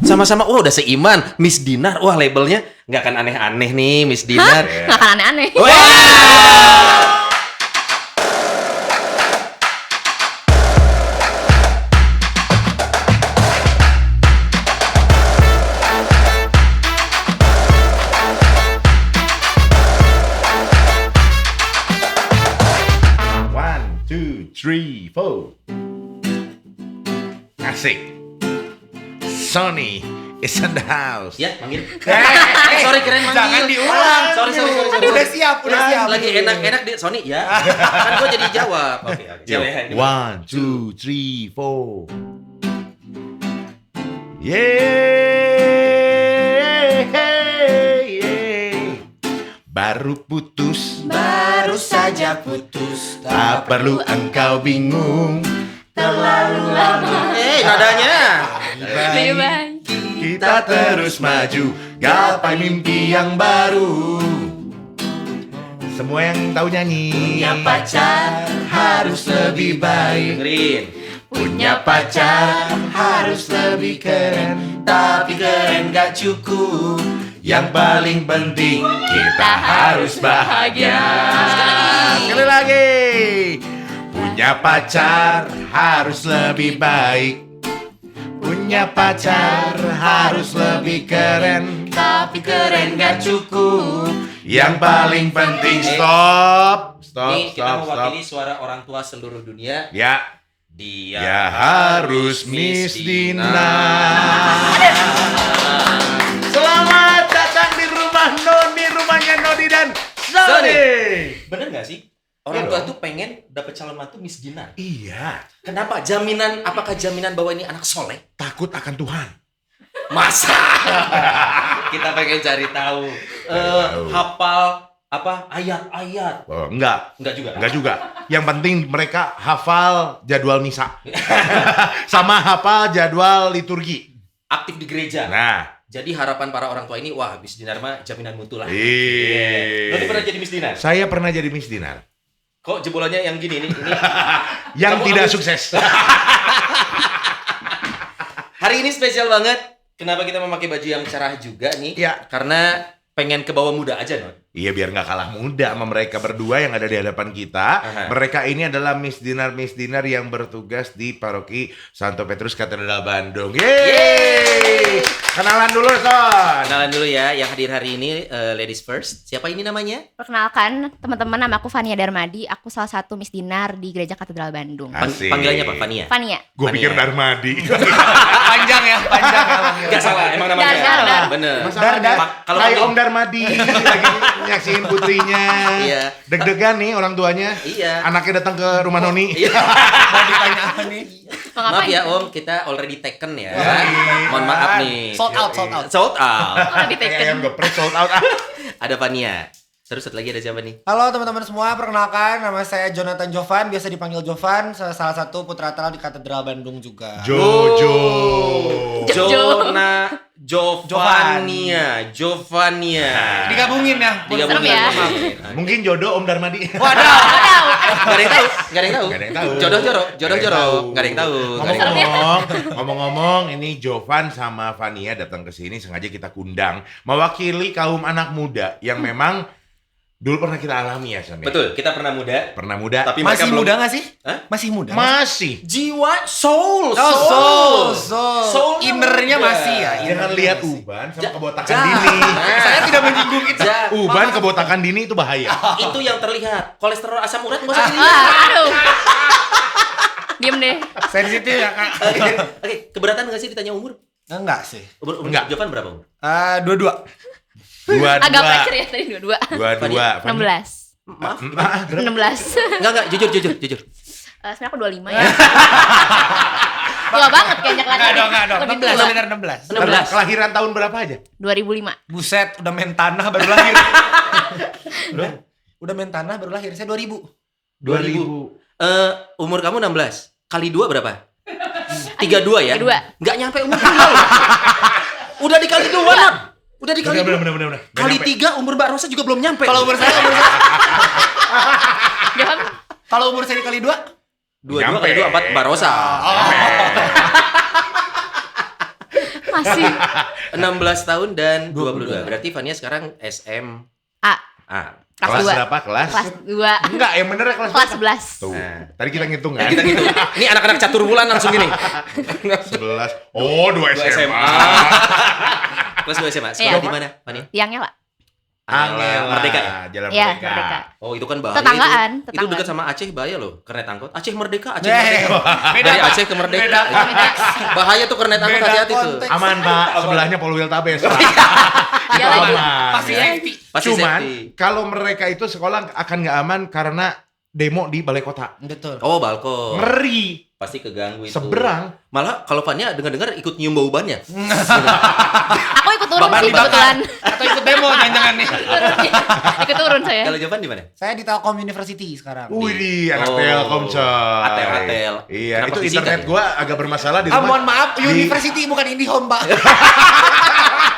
sama-sama, wah udah seiman. Miss Dinar, wah labelnya nggak akan aneh-aneh nih, Miss Dinar. Nggak akan aneh-aneh. Wah! One, two, three, four. Asik. Sony is in the house. Ya, manggil. Sorry, keren manggil. Jangan diulang. Sorry. Udah siap. Lagi enak-enak di Sony ya. Kan gua jadi jawab. Oke. Yo, Jawab ya. 1, 2, 3, 4. Yeah. Baru putus, Baru saja putus, tak perlu engkau bingung. terlalu lama. Nadanya. Lebih baik. Kita terus maju, gapai mimpi yang baru. Semua yang tahu nyanyi. Punya pacar harus lebih baik. Dengerin. Punya pacar harus lebih keren. Tapi keren gak cukup. Yang paling penting kita harus bahagia. Sekali lagi. Punya pacar harus lebih baik. Punya pacar harus lebih keren. Tapi keren gak cukup. Yang paling penting stop. Nih kita mewakili suara orang tua seluruh dunia. Ya, Dia ya harus Miss Dina. Selamat datang di rumah Noni, rumahnya Noni dan Sony. Bener gak sih? Orang tua tuh pengen dapet calon mantu Miss Dinar. Iya, Kenapa? Apakah jaminan bahwa ini anak soleh? takut akan Tuhan. Masa? Kita pengen cari tahu. Hafal apa ayat-ayat? Oh, enggak Enggak juga. Yang penting mereka hafal jadwal misa. Sama hafal jadwal liturgi. Aktif di gereja. Nah, Jadi harapan para orang tua ini, wah Miss Dinar mah jaminan mutu lah. Iya. Lo tuh pernah jadi Miss Dinar? Saya pernah jadi Miss Dinar. Kok jebolannya yang gini ini? Yang Kamu- tidak kamu- sukses. Hari ini spesial banget. Kenapa kita memakai baju yang cerah juga nih? Iya. Karena pengen ke bawah muda aja, Non. Iya, biar nggak kalah muda sama mereka berdua yang ada di hadapan kita. Aha. Mereka ini adalah Miss Dinar yang bertugas di Paroki Santo Petrus Katedral Bandung. Yeay! Kenalan dulu, Son. Kenalan dulu ya, yang hadir hari ini ladies first. Siapa ini namanya? Perkenalkan teman-teman, nama aku Fania Darmadi. Aku salah satu Miss Dinar di Gereja Katedral Bandung. Asik. Panggilannya apa? Fania? Fania. Gue Fania. pikir Darmadi. Panjang ya. Gak salah, emang namanya. Dar. Bener. Masalahnya, Kalau Hai panggil- Om Darmadi lagi nyaksiin putrinya. Iya. Deg-degan nih orang tuanya. Iya. Anaknya datang ke rumah Noni. Iya. Mau ditanya apa nih? Mau Maaf ngapain? ya Om, kita already taken ya. Iya. Mohon maaf nih. Sold out. Sold out. Oh, lebih Kayak taken. ayam geprek sold out. Ada Fania. Terus satu lagi ada siapa nih? Halo teman-teman semua, perkenalkan nama saya Jonathan Jovan, biasa dipanggil Jovan, salah satu putra tala di Katedral Bandung juga. Jojo. Giovannia. Digabungin ya. Digabungin. Serem ya. Mungkin jodoh Om Darmadi. Waduh. Gak ada yang tahu. Nggak ada yang tahu. Jodoh jorok. Gak ada yang tahu. Ngomong-ngomong, ini Jovan sama Fania datang ke sini sengaja kita kundang mewakili kaum anak muda yang memang dulu pernah kita alami ya, Sam. Betul, kita pernah muda. Pernah muda. Tapi mereka Masih belum. muda gak sih? Hah? Masih muda. Masih. Jiwa, soul. Soul. Innernya muda. masih ya. Jangan innernya lihat masih. uban sama kebotakan Jangan. dini. Saya tidak menyinggung itu. Uban kebotakan dini itu bahaya. Itu yang terlihat. Kolesterol asam urat nggak usah dilihat. Aduh. Diem deh. Sensitif ya kak. Oke, keberatan nggak sih ditanya umur? Enggak sih. Umur Enggak. Jovan berapa umur? Dua-dua. Agak pressure ya tadi dua-dua. Dua. 16. Maaf. 16. Enggak, jujur. Sebenarnya aku 25 ya. Tua banget kayaknya kelihatannya. Enggak dong. Lebih 16, tua. benar 16. 16. Kelahiran tahun berapa aja? 2005. Buset, udah main tanah baru lahir. Udah main tanah baru lahir. Saya 2000. 2000. Umur kamu 16. Kali 2 berapa? 32 ya? 32. Nggak nyampe umur kamu. Udah dikali 2, Non. Udah dikali 2. Bener. Kali 3 umur Mbak Rosa juga belum nyampe. Kalau umur saya Jovan. kalau umur saya dikali 2 2 Nyampe. kali 2 4 Mbak Rosa. Masih 16 tahun dan 22. Berarti Fania sekarang SMA. kelas 2. berapa kelas? Kelas 2. Enggak, yang bener ya kelas Kelas berapa? 11. Tuh. Nah. Tadi kita ngitung kan? Kita gitu. Ini anak-anak catur bulan langsung gini. 11. Oh, 2 2 SMA. Kelas 2 SMA. Sekolah Iya. di mana, Fania? Yangnya lah. Angela. Merdeka ya? Jalan Iya, Merdeka. Merdeka. Oh, itu kan bahaya. Tetanggaan, Itu tetanggaan. dekat sama Aceh, bahaya loh. Kernet angkot. Aceh Merdeka, Aceh Eh, Merdeka. beda, Dari Pak. Aceh ke Merdeka. Beda konteks. Bahaya tuh kernet angkot, Beda hati-hati tuh. konteks. Aman, Pak. Sebelahnya Polwil Tabes. Pak. Ya lagi. Aman. Pasti ya. safety. Pasti Cuman safety. kalau mereka itu sekolah akan nggak aman karena demo di balai kota. Betul. Oh, balkon. Ngeri. Pasti keganggu itu. Seberang. Malah kalau Fania dengar-dengar ikut nyium bau bannya. Aku ikut turun Bapak sih dibakar. kebetulan. Atau ikut demo jangan-jangan nih. Ikut turun saya. Kalau Jovan di mana? Saya di Telkom University sekarang. Wih, anak Oh. Telkom coy. Atel. Iya, Kenapa itu disingkat internet ya? gua agak bermasalah di rumah. Mohon maaf, Di- University bukan IndiHome, Pak.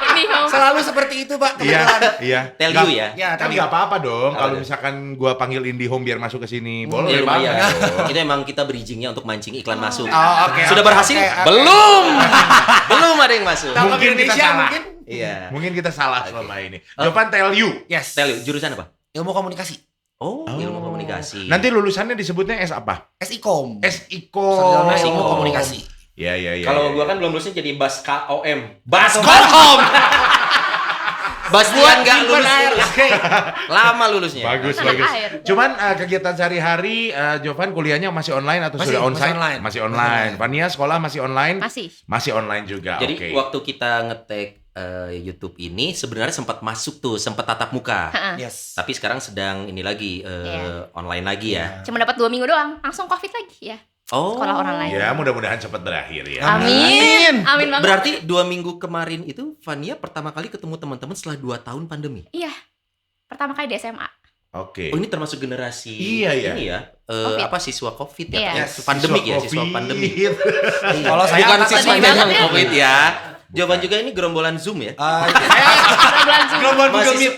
Ini Om. Selalu seperti itu, Pak. Iya, Kebetulan. iya. Tell Nggak- you ya. Ya, Kan tapi nggak apa-apa dong Apa kalau tuh? misalkan gua panggil IndiHome biar masuk ke sini. Ya, Boleh lumayan. banget. dong. Itu emang kita bridgingnya untuk mancing iklan masuk. Oh, oke. Sudah oke, berhasil? oke, oke. Belum. Belum ada yang masuk. Telkom Mungkin kita Indonesia salah. mungkin. Iya. Mungkin kita salah selama ini. Oh. Jawaban tell you. Yes. Tell you, jurusan apa? Ilmu komunikasi. Oh, ilmu komunikasi. Nanti lulusannya disebutnya S apa? SIKOM. SIKO. Sarjana SIKOM. Ilmu Komunikasi. Iya, iya, iya. Kalau iya. gua kan belum lulusnya jadi BASKOM. Baskom. Bastian nggak Simpen air. lulus. Lama lulusnya. Bagus, Anak bagus. air. Cuman kegiatan sehari-hari Jovan kuliahnya masih online atau Masih, sudah masih onsite? online. Masih Masih online. online. Vania sekolah masih online? Masih. Masih online juga. Jadi Oke. waktu kita ngetek YouTube ini sebenarnya sempat masuk tuh, sempat tatap muka. Heeh. Yes. Tapi sekarang sedang ini lagi Iya. online lagi ya. Cuma dapat 2 minggu doang, langsung Covid lagi ya. Oh. Sekolah online. Ya, mudah-mudahan cepat berakhir ya. Amin. Amin banget. Berarti 2 minggu kemarin itu Vania pertama kali ketemu teman-teman setelah 2 tahun pandemi. Iya. Pertama kali di SMA. Oke. Oh, ini termasuk generasi Iya, iya. ini ya. Covid. Apa siswa Covid ya? Iya. Katanya. Yes, Pandemik ya, Covid. siswa pandemik. Kalau saya Bukan angkatan siswa sedih yang banget ya. Covid ya. Jawaban juga ini gerombolan Zoom ya. Saya Global Google Mahasiswa, Meet.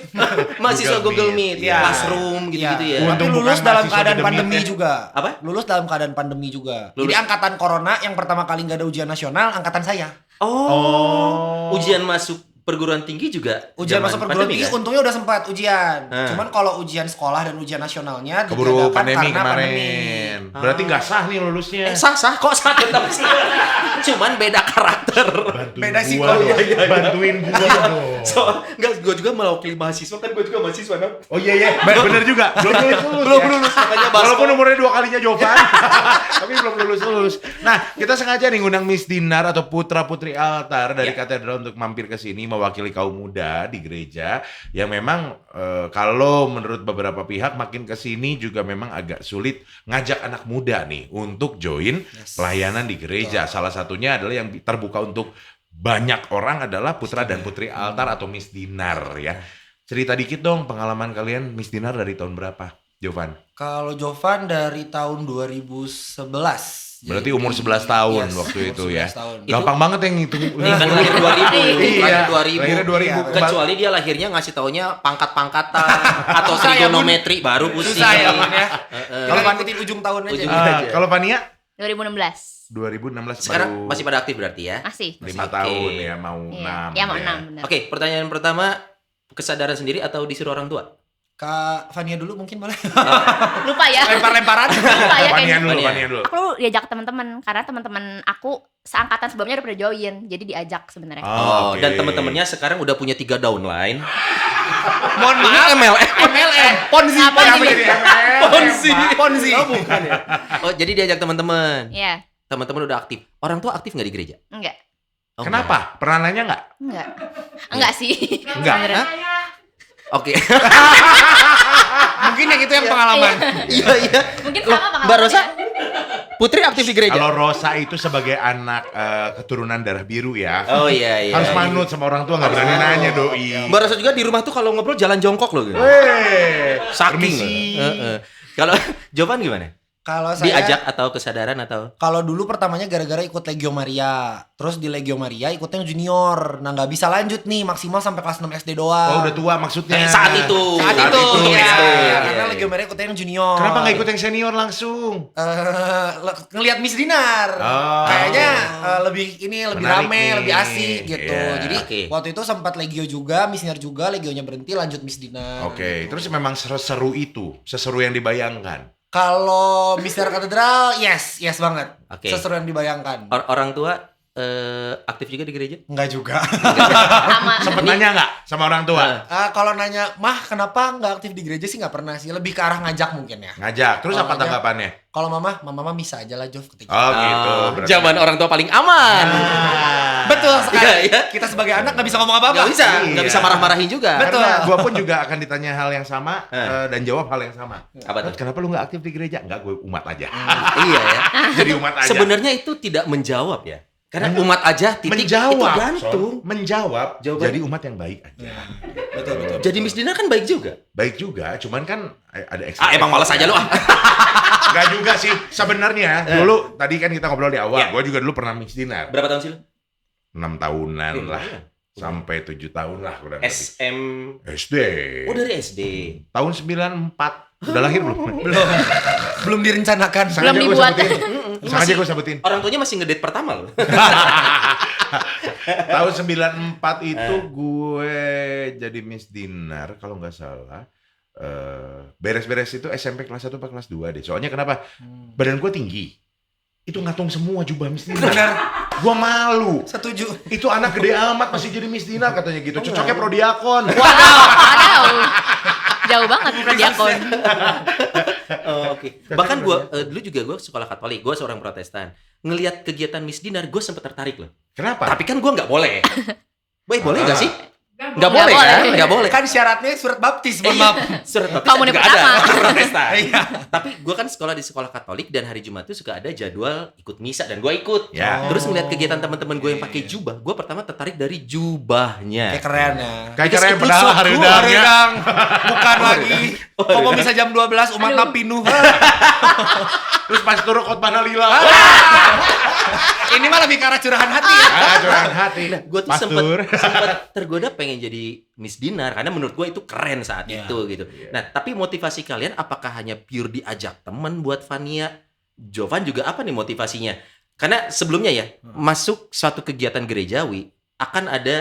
mahasiswa Google Meet, Iya. Classroom gitu-gitu ya. Untung Tapi bukan lulus dalam mahasiswa keadaan Google Meet pandemi ya. juga. Apa? Lulus dalam keadaan pandemi juga. Lulus. Jadi angkatan corona yang pertama kali nggak ada ujian nasional, angkatan saya. Oh. Ujian masuk perguruan tinggi juga. Ujian zaman masuk perguruan pandemi tinggi kan? untungnya udah sempat ujian. Ah. Cuman kalau ujian sekolah dan ujian nasionalnya Keburu ditiadakan pandemi karena kemarin. pandemi. Berarti nggak sah nih lulusnya. Sah kok sah tetap sah. Cuman beda karakter. Bantuin Beda sih gua kok. dong. Bantuin gua dong. Enggak, gue juga mewakili mahasiswa kan, gue juga mahasiswa kan. Oh iya iya, bener juga. Belum lulus Belum lulus, makanya bahas Walaupun umurnya 2 kalinya Jovan, tapi belum lulus. Nah, kita sengaja nih ngundang Miss Dinar atau putra putri altar dari Ya. katedral untuk mampir ke sini mewakili kaum muda di gereja yang memang kalau menurut beberapa pihak makin ke sini juga memang agak sulit ngajak anak muda nih untuk join pelayanan di gereja. Salah satunya adalah yang terbuka untuk banyak orang adalah putra dan putri altar atau Miss Dinar ya. Cerita dikit dong pengalaman kalian Miss Dinar dari tahun berapa, Jovan? Kalau Jovan dari tahun 2011. Berarti umur 11 tahun Yes, waktu umur itu ya. 11 tahun. Gampang banget yang ngitung. Ini kan lahir 2000, Iya, lahir 2000. lahirnya 2000. Iya, Kecuali dia lahirnya ngasih taunya pangkat-pangkatan atau Susah ya, Bun. trigonometri baru pusing. Susah ya, Bun, ya. Heeh. Kalau ngikutin ujung tahun aja. Ujung. Kalau Vania 2016. 2016 Sekarang baru masih pada aktif berarti ya. Masih. 5 Oke. tahun ya, mau 6. Iya. Ya mau 6 benar. Oke, pertanyaan pertama, kesadaran sendiri atau disuruh orang tua? Kak Vania dulu mungkin boleh. Lupa ya. Lempar-lemparan. Lupa ya Vania kayaknya. dulu, Vania. Vania dulu. Aku dulu diajak teman-teman karena teman-teman aku seangkatan sebelumnya udah pada join. Jadi diajak sebenarnya. Oh, oke. dan teman-temannya sekarang udah punya 3 downline. Mohon maaf. MLM. MLM. Ponzi. Apa Ponzi. ini? Ponzi. Ponzi. Oh, bukan ya. Oh, jadi diajak teman-teman. Iya. Teman-teman udah aktif. Orang tua aktif nggak di gereja? Enggak. Oh, Kenapa? Pernah nanya nggak? Enggak. Enggak sih. Enggak. Sebenarnya. enggak? Oke. Mungkin yang itu yang pengalaman. Iya, iya. Mungkin Loh, sama Mbak Rosa, pengalamannya. Putri aktif di gereja? Kalau Rosa itu sebagai anak keturunan darah biru ya. Oh iya, iya. Harus manut sama orang tua, nggak berani nanya doi. Mbak Rosa juga di rumah tuh kalau ngobrol jalan jongkok loh gitu. Weh, Saking. permisi. Heeh. Kalau Jovan gimana? Kalau saya Diajak atau kesadaran atau? Kalau dulu pertamanya gara-gara ikut Legio Maria. Terus di Legio Maria ikutnya junior. Nah nggak bisa lanjut nih maksimal sampai kelas 6 SD doang. Oh udah tua maksudnya. Saat itu. Saat Saat itu, itu, ya. SD. Karena Iya, Legio iya. Maria ikutnya yang junior. Kenapa nggak ikut yang senior langsung? Ngelihat Miss Dinar. Oh. Kayaknya lebih lebih Menarik rame, nih. lebih asik gitu. Iya. Jadi Oke. waktu itu sempat Legio juga, Miss Dinar juga, Legionya berhenti lanjut Miss Dinar. Oke, terus memang seseru itu, seseru yang dibayangkan. Kalau Miss Dinar Katedral, yes banget. Oke. Seseru yang dibayangkan. Orang tua aktif juga di gereja? Enggak juga. Sama. Sempet nanya nggak sama orang tua? Kalau nanya, mah kenapa nggak aktif di gereja sih nggak pernah sih. Lebih ke arah ngajak mungkin ya. Ngajak, terus Kalau apa ngajak, tanggapannya? Kalau mama bisa aja lah Jov ketika. Oh gitu. berarti. Zaman orang tua paling aman. Betul sekali. Iya, iya. Kita sebagai anak nggak bisa ngomong apa-apa. Nggak bisa, Iya. nggak bisa marah-marahin juga. Betul. Karena gue pun juga akan ditanya hal yang sama dan jawab hal yang sama. Apa tuh? Kenapa lu nggak aktif di gereja? Enggak, gue umat aja. Iya ya. Jadi umat aja. Sebenarnya itu tidak menjawab ya. Karena umat aja titik itu menjawab, gantung. Son. Menjawab. Jawaban- Jadi umat yang baik aja. Betul. Jadi Miss Dina kan baik juga. Baik juga, cuman kan ada ekstra. Emang malas aja lu ah. Enggak juga sih. Sebenarnya dulu tadi kan kita ngobrol di awal. Ya. Gue juga dulu pernah Miss Dinar. Berapa tahun sih lu? 6 tahunan Iya, lah. iya. Sampai 7 tahun lah kurang lebih. SM. SD. Oh dari SD. Tahun 94. Udah lahir belum? Belum direncanakan. Belum dibuat. Sengaja gue sebutin. Orang tuanya masih ngedate pertama loh. Tahun 94 itu gue jadi Miss Dinar kalau nggak salah. Beres-beres itu SMP kelas 1 atau kelas 2 deh. Soalnya kenapa? Badan gue tinggi. Itu ngatung semua jubah Miss Dinar. Benar. Gue malu. Setuju. Itu anak gede amat masih jadi Miss Dinar katanya gitu. Cocoknya prodiakon. Waduh. Jauh banget Prodiakon. Oh, Oke. Bahkan gue dulu juga gue sekolah Katolik. Gue seorang Protestan. Ngelihat kegiatan Miss Dinar, gue sempet tertarik loh. Kenapa? Tapi kan gue nggak boleh. Boy boleh nggak sih? Nggak Nggak boleh kan? boleh. Nggak boleh. Kan syaratnya surat baptis, mohon maaf. Surat baptis Komunitas juga ada. pertama. Protestan. Iya. Tapi gue kan sekolah di sekolah Katolik dan hari Jumat tuh suka ada jadwal ikut misa dan gue ikut. Ya. Terus ngeliat kegiatan teman-teman gue yang pakai jubah, gue pertama tertarik dari jubahnya. Kayak keren ya. Kayak Because keren it padahal looks so hari cool. udarnya. Dang, bukan lagi. Oh, Kok iya. bisa jam 12 umatnya Aduh. pinuh. Terus pas turun khotbah lila. Ini mah lebih ke arah curahan hati ya. Curahan hati. Gue tuh Pastur. sempet tergoda pengen jadi Miss Dinar karena menurut gue itu keren saat Iya. itu gitu. Nah, tapi motivasi kalian apakah hanya pure diajak teman buat Fania? Jovan juga apa nih motivasinya? Karena sebelumnya ya, masuk suatu kegiatan gerejawi akan ada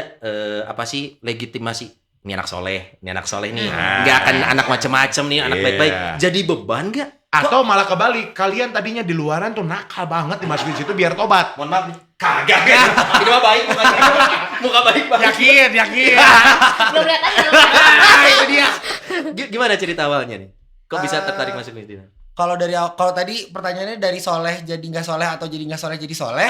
apa sih legitimasi ini anak soleh nih, nggak akan anak macem-macem nih, anak Iya. baik-baik. Jadi beban nggak? Atau malah kebalik, kalian tadinya di luaran tuh nakal banget dimasukin situ biar tobat. Mohon maaf nih, kagak kan? Ini mah baik mukanya. Muka baik banget. Yakin. Belum lihat aja. Itu dia. Gimana cerita awalnya nih? Kok bisa tertarik masuk Miss Dinar? Kalau tadi pertanyaannya dari soleh jadi nggak soleh atau jadi nggak soleh jadi soleh,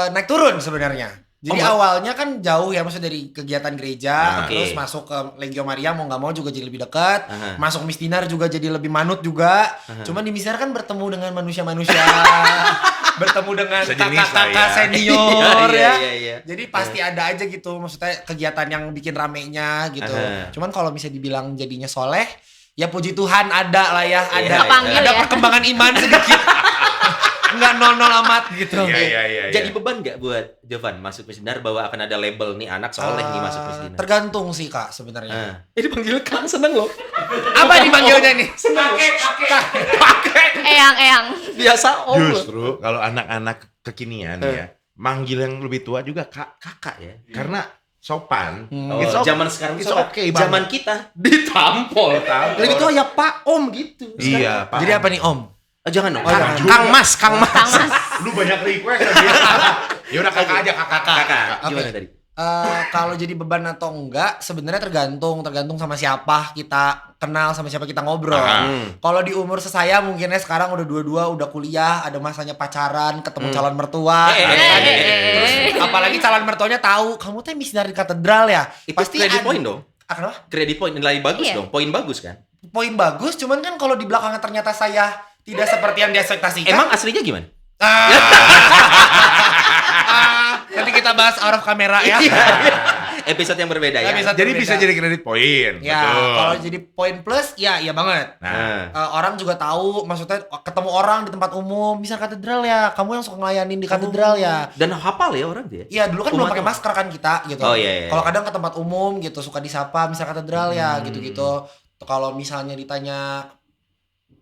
naik turun sebenarnya. Jadi awalnya kan jauh ya, maksudnya dari kegiatan gereja, Oke. terus masuk ke Legio Maria mau nggak mau juga jadi lebih dekat, Aha. masuk Miss Dinar juga jadi lebih manut juga. Cuman di Miss Dinar kan bertemu dengan manusia-manusia, bertemu dengan Sejenis lah kakak-kakak ya. senior ya. Iya. Jadi pasti ada aja gitu, maksudnya kegiatan yang bikin ramenya gitu. Aha. Cuman kalau bisa dibilang jadinya soleh, ya puji Tuhan ada lah ya, Iya, Kepanggil ada ya. perkembangan iman sedikit. Enggak nol-nol amat gitu. Iya. Jadi beban nggak buat Jovan masuk Miss Dinar bahwa akan ada label nih anak soleh nih masuk Miss Dinar? Tergantung sih Kak sebenarnya. Ini panggil Kang seneng loh. Apa dipanggilnya nih? Eyang. Biasa om loh. Justru kalau anak-anak kekinian ya, manggil yang lebih tua juga kakak ya. Karena sopan. Oh, It's okay. zaman sekarang It's tuh apa? okay banget. Zaman kita ditampol. Lebih tua ya Pak Om gitu. Iya, Pak. Jadi apa nih Om? Jangan dong. jangan. Kang Mas. Kang Mas. Lu banyak request tadi. Ya udah kakak aja, kakak. Gimana tadi? Kalau jadi beban atau enggak sebenarnya tergantung sama siapa kita kenal, sama siapa kita ngobrol. Kalau di umur sesaya mungkinnya sekarang udah dua-dua udah kuliah, ada masanya pacaran, ketemu calon mertua. Terus apalagi calon mertuanya tahu kamu teh Miss dari katedral ya. Itu Pasti credit ada- point dong. Kenapa? Kredit point nilai bagus Iya. dong. Poin bagus kan? Poin bagus, cuman kan kalau di belakangnya ternyata saya tidak seperti yang diekspektasikan. Emang aslinya gimana? Nanti kita bahas out of kamera ya. Episode yang berbeda ya. Episode Jadi berbeda. bisa jadi kredit poin. Ya, betul. kalau jadi poin plus, ya iya banget. Nah, Orang juga tahu, maksudnya ketemu orang di tempat umum, bisa katedral ya, kamu yang suka ngelayanin di katedral ya. Dan hafal ya orang dia. Iya, dulu kan belum Umat pakai tuh. masker kan kita gitu. Oh, iya. Kalau kadang ke tempat umum gitu suka disapa, misal katedral ya gitu-gitu. Kalau misalnya ditanya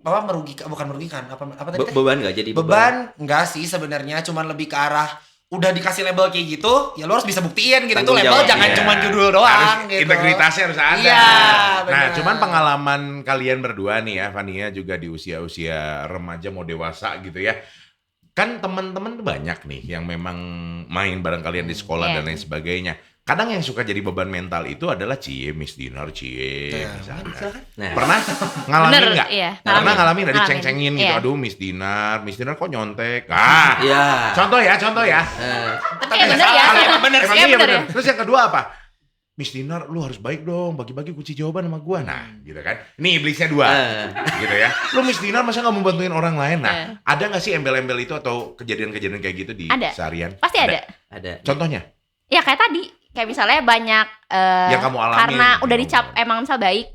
apa merugikan, bukan merugikan, apa tadi teh? Beban nggak jadi Beban enggak sih sebenarnya, cuman lebih ke arah udah dikasih label kayak gitu, ya lo harus bisa buktiin gitu. Itu Tanggung label jawab, jangan iya. cuma judul doang harus gitu. integritasnya harus ada. Iya, Nah, benar. cuman pengalaman kalian berdua nih ya, Fania juga di usia-usia remaja mau dewasa gitu ya. Kan teman-teman tuh banyak nih yang memang main bareng kalian di sekolah Iya. dan lain sebagainya. Kadang yang suka jadi beban mental itu adalah cie, Miss Dinner, cie, Nah, misalnya. Nah, Pernah ngalamin Bener, nggak? iya, Pernah ngalamin. ngalamin nggak Ngalamin, diceng-cengin gitu? iya. Aduh, Miss Dinner kok nyontek? Ah, ya. contoh ya. Tapi ya bener ya. bener Emang Iya, iya bener bener. ya. Terus yang kedua apa? Miss Dinar, lu harus baik dong, bagi-bagi kunci jawaban sama gua. Nah, gitu kan. Ini iblisnya dua, gitu ya. Lu Miss Dinar masa nggak mau bantuin orang lain? Nah, ada nggak sih embel-embel itu atau kejadian-kejadian kayak gitu di Ada. seharian? Pasti ada. Ada. Contohnya? Ya kayak tadi, kayak misalnya banyak Yang kamu alamin. karena udah dicap emang misal baik.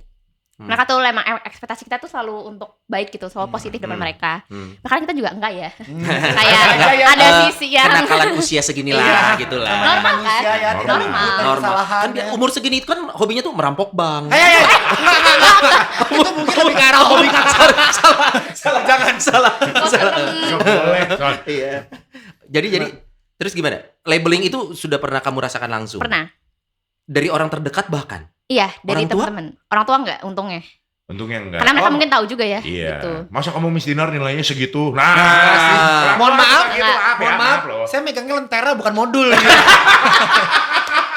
Hmm. Mereka tuh emang ekspektasi kita tuh selalu untuk baik gitu, selalu positif depan mereka. Bahkan kita juga enggak ya. Kayak ada sisi yang Kenakalan usia segini lah gitu lah. Normal manusia kan? ya, tidak Normal. luput dari Normal. kesalahan Kan dia ya. umur segini itu kan hobinya tuh merampok bank. Enggak. Itu mungkin lebih ke arah hobi Salah. Jangan salah. Nggak boleh. Son. Iya. Jadi terus gimana? Labeling itu sudah pernah kamu rasakan langsung? pernah. Dari orang terdekat bahkan. Iya, dari Orang tua? teman-teman. Orang tua enggak untungnya. Untungnya enggak. Karena mereka Oh, mungkin tahu juga ya Iya. gitu. Masa kamu Miss Dinar nilainya segitu? Nah, Nah, Mohon maaf, gitu, maaf ya, mohon maaf. loh. Saya megangnya lentera bukan modul.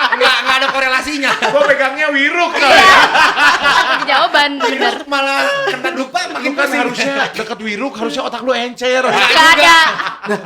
Enggak ada korelasinya. Gua pegangnya wiruk kali Iya. ya. Jawaban bener. Malah kena lupa makin Bukan pusing. harusnya deket wiruk, harusnya otak lu encer. Enggak ada.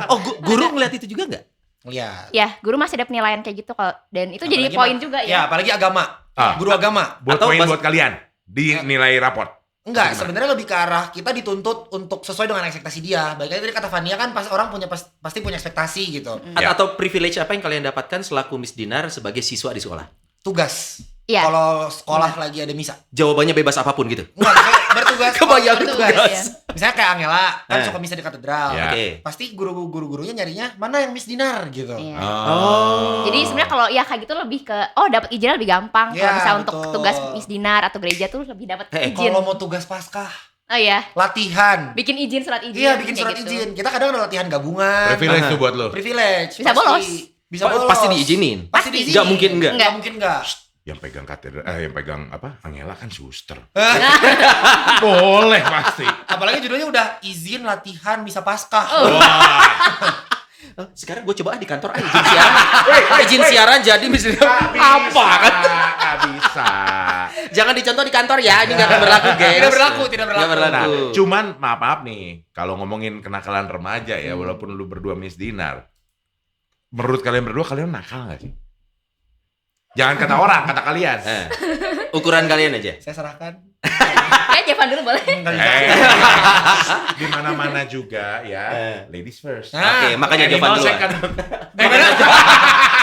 Oh, guru ngeliat itu juga nggak? Iya. Ya, guru masih ada penilaian kayak gitu kalau dan itu jadi Apalagi poin juga Ya, ya. apalagi agama. Ah. Guru agama. Buat Atau poin pas- buat kalian di nilai raport. Enggak, sebenarnya lebih ke arah kita dituntut untuk sesuai dengan ekspektasi dia. Baik tadi kata Fania kan pas orang punya pasti punya ekspektasi gitu. Ya. Atau privilege apa yang kalian dapatkan selaku Miss Dinar sebagai siswa di sekolah? Tugas. Iya. Kalau sekolah lagi ada misa. Jawabannya bebas apapun gitu. Enggak, kayak bertugas. Kebayang Bertugas, tugas. ya. Misalnya kayak Angela kan Eh. suka misa di katedral. Ya. Oke. Pasti guru-gurunya nyarinya mana yang Miss Dinar gitu. Iya. Oh. Jadi sebenarnya kalau ya kayak gitu lebih ke dapat izin lebih gampang. Kalau Ya, misalnya untuk betul. tugas Miss Dinar atau gereja tuh lebih dapat izin. Kalau mau tugas Paskah, Oh iya, latihan. bikin izin surat izin. Iya, bikin kayak surat gitu. izin. Kita kadang ada latihan gabungan. Privilege tuh buat lo. Privilege. Bisa pasti. bolos. Bisa bolos. Pasti diizinin. Pasti Pasti. diizinin. Nggak mungkin nggak. Nggak mungkin nggak. Yang pegang katedral, yang pegang apa? Angela kan suster. Boleh pasti. Apalagi judulnya udah izin latihan misa Paskah. Wah. Oh, sekarang gue coba di kantor izin siaran. Izin siaran jadi Miss Dinar. Apa kan? Nggak bisa. Jangan dicontoh di kantor ya. Ini nggak akan berlaku, guys. Tidak berlaku, tidak berlaku. Nggak berlaku. Nah, cuman maaf nih, kalau ngomongin kenakalan remaja ya, walaupun lu berdua Miss Dinar, menurut kalian berdua kalian nakal nggak sih? Jangan kata orang, kata kalian. Ukuran kalian aja. Saya serahkan. Kayak Jevan dulu boleh. Nggak bisa. Di mana-mana juga ya, ladies first. Nah, Oke, makanya Animal jawaban dulu. second. Gimana?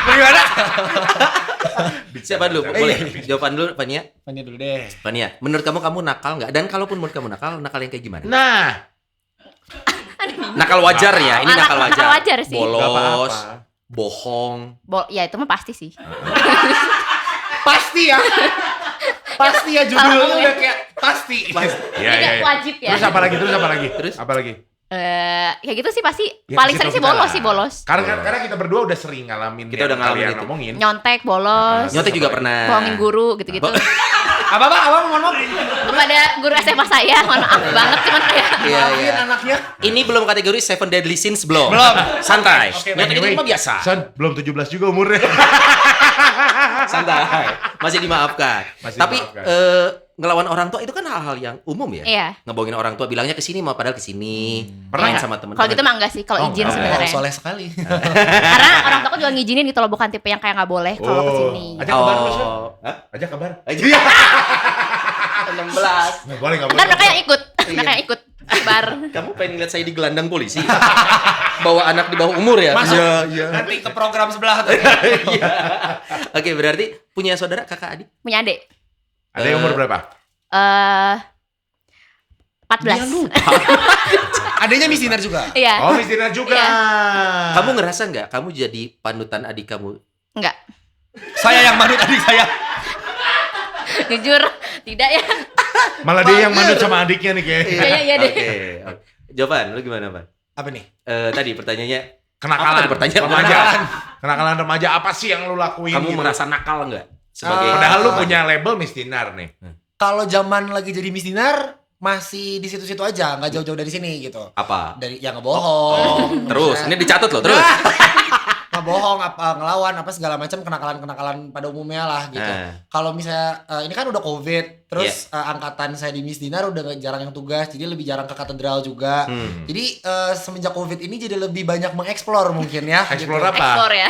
Gimana? Siapa dulu? Boleh. Jawaban dulu, Fania. Fania dulu deh. Fania, menurut kamu nakal nggak? Dan kalaupun menurut kamu nakal yang kayak gimana? Nah, Nakal wajar ya, ini nakal wajar. Nakal wajar sih. nggak Bolos, apa-apa. bohong. Ya itu mah pasti sih. Pasti ya. Pasti ya judulnya udah kayak pasti. Iya, Tidak iya, iya. wajib ya. Terus apa lagi? Terus? Apa lagi? Kayak gitu sih pasti Ya, paling kasih sering tahu sih kita bolos lah. sih bolos. Karena kita berdua udah sering ngalamin Kita yang udah ngalamin kalian itu. ngomongin. Nyontek, bolos, Nyontek juga pernah. bohongin guru gitu-gitu. Apa mohon maaf. Kepada guru SMA saya, mohon maaf banget cuman kayak Iya, Maafin iya. anaknya. Ini belum kategori Seven Deadly Sins belum. Belum. Santai. Oke, Nyontek itu anyway. mah biasa. Son, belum 17 juga umurnya. Santai. Masih dimaafkan. Masih Tapi dimaafkan. ngelawan orang tua itu kan hal-hal yang umum ya. Iya. Ngebohongin orang tua bilangnya ke sini mau padahal ke sini. Pernah Main nggak? sama temen. kalau gitu mah enggak sih, kalau Oh, izin enggak. sebenarnya. Soleh sekali. Karena orang tua juga ngizinin gitu loh, bukan tipe yang kayak nggak boleh kalau ke sini. Ajak kabar lu, Son. Hah? Ajak kabar. Aja. 16. Nggak boleh, nggak boleh. Ntar mereka yang ikut, mereka yang ikut bar. Kamu pengen lihat saya di gelandang polisi? Bawa anak di bawah umur ya? Masuk. Iya, iya. Nanti ke program sebelah tuh. Iya. Oke, berarti punya saudara, kakak, adik? Punya adik. Ada yang umur berapa? 14. Dia lupa. Adanya Miss Dinar juga. Iya. Oh, Miss Dinar juga. Iya. Kamu ngerasa nggak kamu jadi panutan adik kamu? Enggak. Saya yang manut adik saya. Jujur, tidak ya. Malah dia yang manut sama adiknya nih kayaknya. Kayaknya iya deh. Oke. Jawaban, lu gimana, Pak? Apa nih? Tadi pertanyaannya, Kenakalan Apa tadi pertanyaan? remaja. Kenakalan remaja apa sih yang lu lakuin? kamu gitu? merasa nakal nggak? Sebagai Padahal lu punya label Miss Dinar nih. Kalau zaman lagi jadi Miss Dinar masih di situ-situ aja, nggak jauh-jauh dari sini gitu. apa? Dari yang ngebohong. Terus, ini dicatat loh, terus. Ngebohong, apa ngelawan, apa segala macam kenakalan-kenakalan pada umumnya lah gitu. Kalau misalnya ini kan udah COVID, terus angkatan saya di Miss Dinar udah jarang yang tugas, jadi lebih jarang ke katedral juga. Jadi semenjak COVID ini jadi lebih banyak mengeksplor mungkin ya. Explore gitu. apa? Ekspor ya.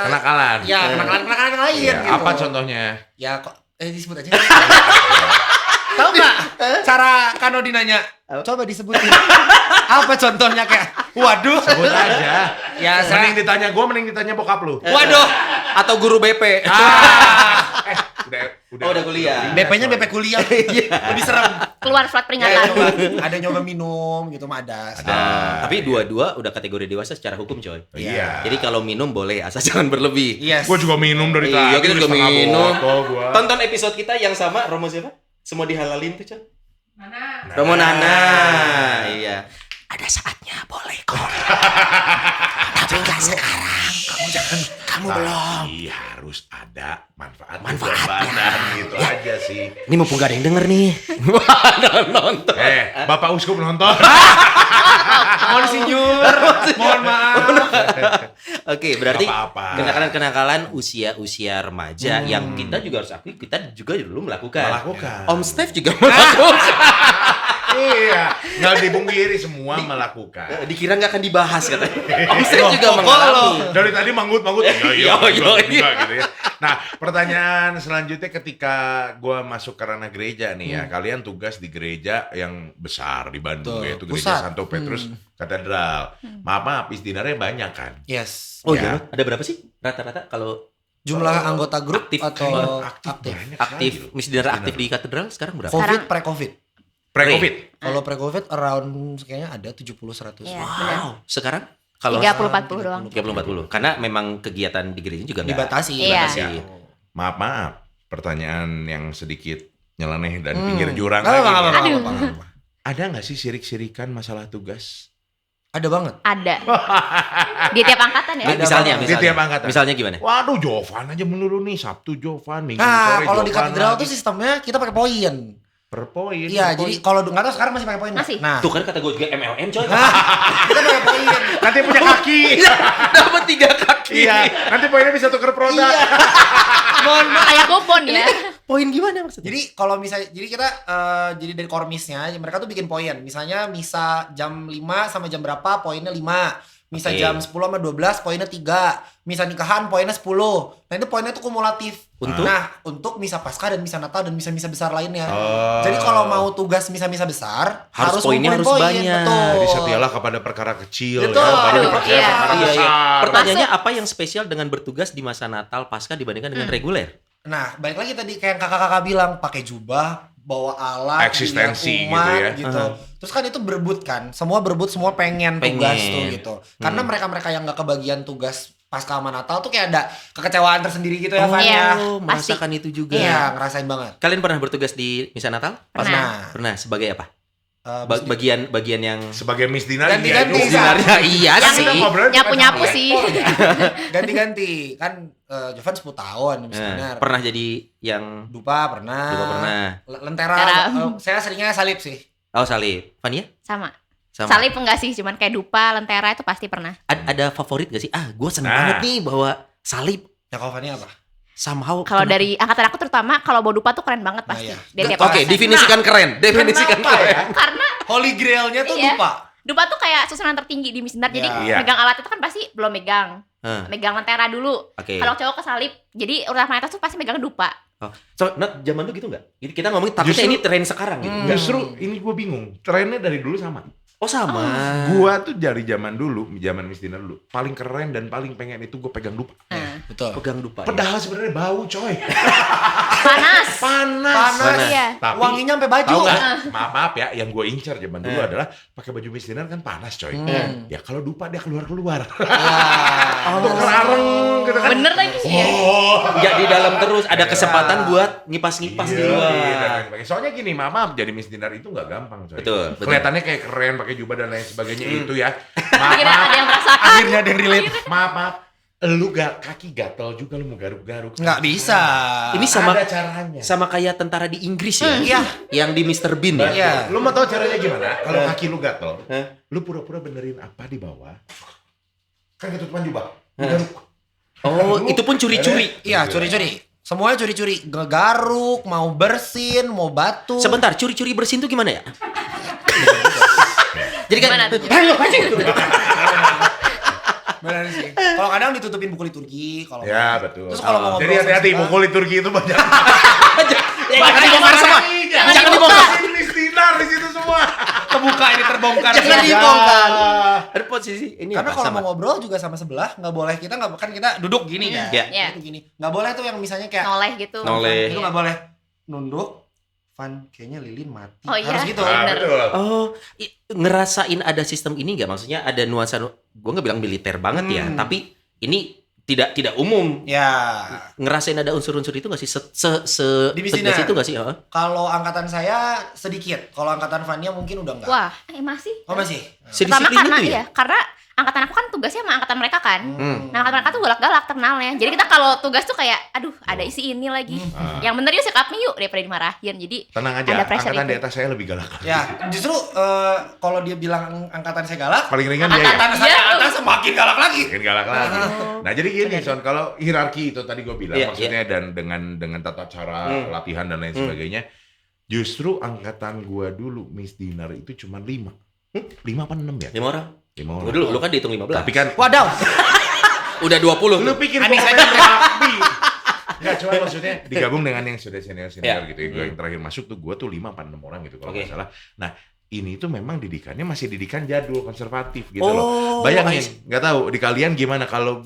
Kenakalan. Ya, kenakalan-kenakalan yang lain Iya, gitu. apa contohnya? Ya kok disebut aja. Tahu nggak cara Kanodi nanya? Coba disebutin. Apa contohnya kayak? Waduh. Sebut aja. Ya, Mending ditanya gue, mending ditanya bokap lu. Waduh. Atau guru BP. Udah kuliah. BP-nya BP kuliah. Lebih serem. Keluar surat Ya, peringatan. ada nyoba minum gitu mah ada. Tapi dua-dua udah kategori dewasa secara hukum, coy. Iya. Jadi kalau minum boleh, asal jangan berlebih. Yes. Gue juga minum dari Iya, tadi. kita juga setengah minum. botol gua. Tonton episode kita yang sama Romo siapa? Semua dihalalin tuh, coy. Mana? Romo Nana. Iya. Ada saatnya boleh kok. Tapi nggak sekarang. Kamu belum. Tapi harus ada manfaatnya. Manfaatnya. Gitu aja sih. Ini mumpung gak ada yang denger nih. Nonton. Bapak Uskup nonton. Mohon sinjur. Mohon maaf. Oke, berarti Nggak apa-apa. kenakalan-kenakalan usia remaja yang kita juga harus akui, kita juga dulu melakukan. Om Steph juga melakukan. Iya, nggak dipungkiri semua melakukan. Dikira nggak akan dibahas katanya. Om Steph juga Kok mengalami. Dari tadi manggut-manggut. Iya, iya. Gitu ya. Nah, pertanyaan selanjutnya ketika gua masuk ke ranah gereja nih ya, kalian tugas di gereja yang besar di Bandung Betul. yaitu Gereja Pusat. Santo Petrus Katedral. Maaf, Miss Dinarnya banyak kan? Yes. Oh Ya. iya, ada berapa sih rata-rata kalau Jumlah anggota grup aktif. atau Aktif. aktif? Banyak aktif, sekali loh. Miss Dinner aktif di katedral sekarang berapa? Covid, pre-Covid. Pre-Covid. Kalau pre-Covid around kayaknya ada 70-100. Iya. Wow, sekarang kalau 30-40 doang. 30-40. Karena memang kegiatan di gereja juga nggak Dibatasi. Iya. dibatasi. Maaf. Pertanyaan yang sedikit nyeleneh dan pinggir jurang Nggak lagi. apa-apa, nih. nggak Aduh. apa-apa, nggak apa-apa. Ada nggak sih sirik-sirikan masalah tugas? Ada banget. Ada. Di tiap angkatan ya. Ada Misalnya, banget. Di tiap angkatan. Misalnya gimana? Waduh, Jovan aja melulu nih. Sabtu Jovan, Minggu Nah, sore kalau di Jovan katedral lagi. tuh sistemnya kita pakai poin. Per poin. Iya, per jadi poin. kalau nggak tahu sekarang masih pakai poin nggak? Masih. Nah, Tuh kan kata gue juga MLM coy. kita pakai poin. nanti punya kaki. Dapat 3 kaki. Iya, nanti poinnya bisa tuker produk. Iya. Mohon maaf. Kayak kupon ya. Poin gimana maksudnya? Jadi kalau misalnya, jadi kita jadi dari kormisnya, mereka tuh bikin poin. Misalnya misa jam 5 sama jam berapa, poinnya 5. Misa Oke. jam 10 sama 12, poinnya 3. Misa nikahan, poinnya 10. Nah itu poinnya tuh kumulatif. Untuk? Nah, untuk misa Paskah dan misa Natal dan misa-misa besar lainnya. Oh. Jadi kalau mau tugas misa-misa besar, Harus poinnya ngumpulin harus banyak. Betul. Jadi setialah kepada perkara kecil Betul. ya, baru Aduh, dipercaya iya. perkara Iya, iya. besar. Pertanyaannya apa yang spesial dengan bertugas di masa Natal Paskah dibandingkan dengan reguler? Nah, balik lagi tadi kayak yang kakak-kakak bilang, pakai jubah, bawa alat, Eksistensi dilihat umat, gitu ya. Terus kan itu berebut kan, semua berebut, semua pengen tugas Pengen. tuh gitu. Karena mereka-mereka yang nggak kebagian tugas Pasca sama Natal tuh kayak ada kekecewaan tersendiri gitu ya, Van Iya. ya. Merasakan itu juga. Iya, ngerasain banget. Kalian pernah bertugas di misa Natal? Pernah. Pernah sebagai apa? Mesti- Bagian yang Sebagai Miss Dinar Ganti-ganti, iya juga. sebenarnya iya Yang sih. Kita ngobrolnya bukan Nyapu-nyapu sama sih. lektor ya. ganti-ganti. Kan Jovan 10 tahun misalnya. Pernah jadi yang Dupa pernah. Dupa pernah. Lentera. Lentera. Saya seringnya salib sih. Oh salib. Fania? Sama. Sama. Salib enggak sih, cuman kayak dupa, lentera itu pasti pernah. Ada favorit gak sih? Gue seneng Nah. banget nih bawa salib. Ya kalau Fania apa? Somehow. Kalau kenapa? dari angkatan aku terutama kalau bawa dupa tuh keren banget Nah, pasti. iya. Dari tiap Oke, angkatan. definisikan keren. Definisikan Kenapa keren. ya? Karena Holy Grail-nya tuh Iya. Dupa. dupa tuh kayak susunan tertinggi di Miss Dinar. Jadi Iya. megang alat itu kan pasti belum megang. Hah, Megang lentera dulu. Oke. Kalau cowok ke salib, jadi urutan mayoritas tuh pasti megang dupa. Oh. So, Nat, zaman lu gitu nggak? Jadi kita ngomongin takutnya Justru- ini tren sekarang gitu. Hmm. Nggak. Justru ini gue bingung. Trennya dari dulu sama. Oh sama. Gua tuh dari zaman Miss Dinner dulu, paling keren dan paling pengen itu gue pegang dupa. Betul. Pegang dupa. Padahal sebenarnya bau, coy. Panas. Panas. Iya. Tapi Wanginya sampai baju. tahu nggak? Maaf ya, yang gue incar zaman dulu adalah pakai baju Miss Dinner kan panas, coy. Ya kalau dupa dia keluar. Tuker areng gitu kan. Bener lagi ya. Nggak di dalam terus, ada kesempatan buat ngipas-ngipas di Iya, luar. dan lain-lain. Soalnya gini, maaf jadi Miss Dinner itu nggak gampang, coy. Betul. Kelihatannya kayak keren pakai jubah dan lain sebagainya itu ya. Akhirnya ada yang merasakan. Akhirnya ada yang relate. Maaf. Lu kaki gatel juga lu mau garuk-garuk. Nggak bisa. Ini sama ada caranya. sama kayak tentara di Inggris ya. Iya. Yang di Mr. Bean ya. Iya. Lu mau tahu caranya gimana? Kalau kaki lu gatel, lu pura-pura benerin apa di bawah. Kan ketutupan jubah. Lu garuk. Oh, itu pun curi-curi. Iya, curi-curi. Semuanya curi-curi. Ngegaruk, mau bersin, mau batu. Sebentar, curi-curi bersin tuh gimana ya? Jadi kan Gimana tuh? Benar sih. Kalau kadang ditutupin buku liturgi, kalau Ya, betul. Terus kalau mau ngobrol Jadi hati-hati sama buku liturgi itu banyak. jangan dibongkar semua. Jangan dibongkar. Miss Dinner di situ semua. kebuka ini terbongkar. Jangan semua. dibongkar. Ada posisi ini Karena apa kalau sama? mau ngobrol juga sama sebelah nggak boleh, kita nggak, kan kita duduk gini kan. Iya. Iya. Duduk gini. Nggak boleh tuh yang misalnya kayak Noleh gitu. Noleh. itu nggak boleh nunduk. Van kayaknya Lilin mati. Oh iya. Harus gitu. Ah, Bener. betul. Oh, ngerasain ada sistem ini nggak? Maksudnya ada nuansa, gue nggak bilang militer banget ya, tapi ini tidak umum. Ya. Ngerasain ada unsur-unsur itu nggak sih? Di Miss Tegas Dinner. itu nggak sih? Heeh. Kalau angkatan saya sedikit. Kalau angkatan Vania mungkin udah enggak. Wah, masih. Oh masih. Pertama Sedisiplin karena itu ya? iya, karena angkatan aku kan tugasnya sama angkatan mereka kan. Hmm. Nah, angkatan mereka tuh galak-galak terkenalnya. Jadi kita kalau tugas tuh kayak, aduh, ada isi ini lagi. Yang bener yuk sikapnya yuk daripada dimarahin. Jadi Tenang aja, ada pressure angkatan itu. di atas saya lebih galak. Ya, justru kalau dia bilang angkatan saya galak, Paling ringan dia ya. angkatan saya Iya. atas semakin galak lagi. Makin galak lagi. Nah jadi gini Son, kalau hierarki itu tadi gue bilang Iya, maksudnya dan dengan tata cara latihan dan lain sebagainya, justru angkatan gue dulu Miss Dinner itu cuma 5. 5 apa 6 ya? 5 orang. 5 Tunggu orang. dulu, lu kan dihitung 15. Tapi kan Wadaw. Udah 20. lu pikir Adik gua saya pengen rapi. Enggak, cuma maksudnya digabung dengan yang sudah senior Ya. gitu ya. Gue yang terakhir masuk tuh gue tuh 5 apa 6 orang gitu kalau Oke. nggak salah. Nah ini tuh memang didikannya masih didikan jadul konservatif gitu Oh, loh. I Bayangin, see. nggak tahu di kalian gimana kalau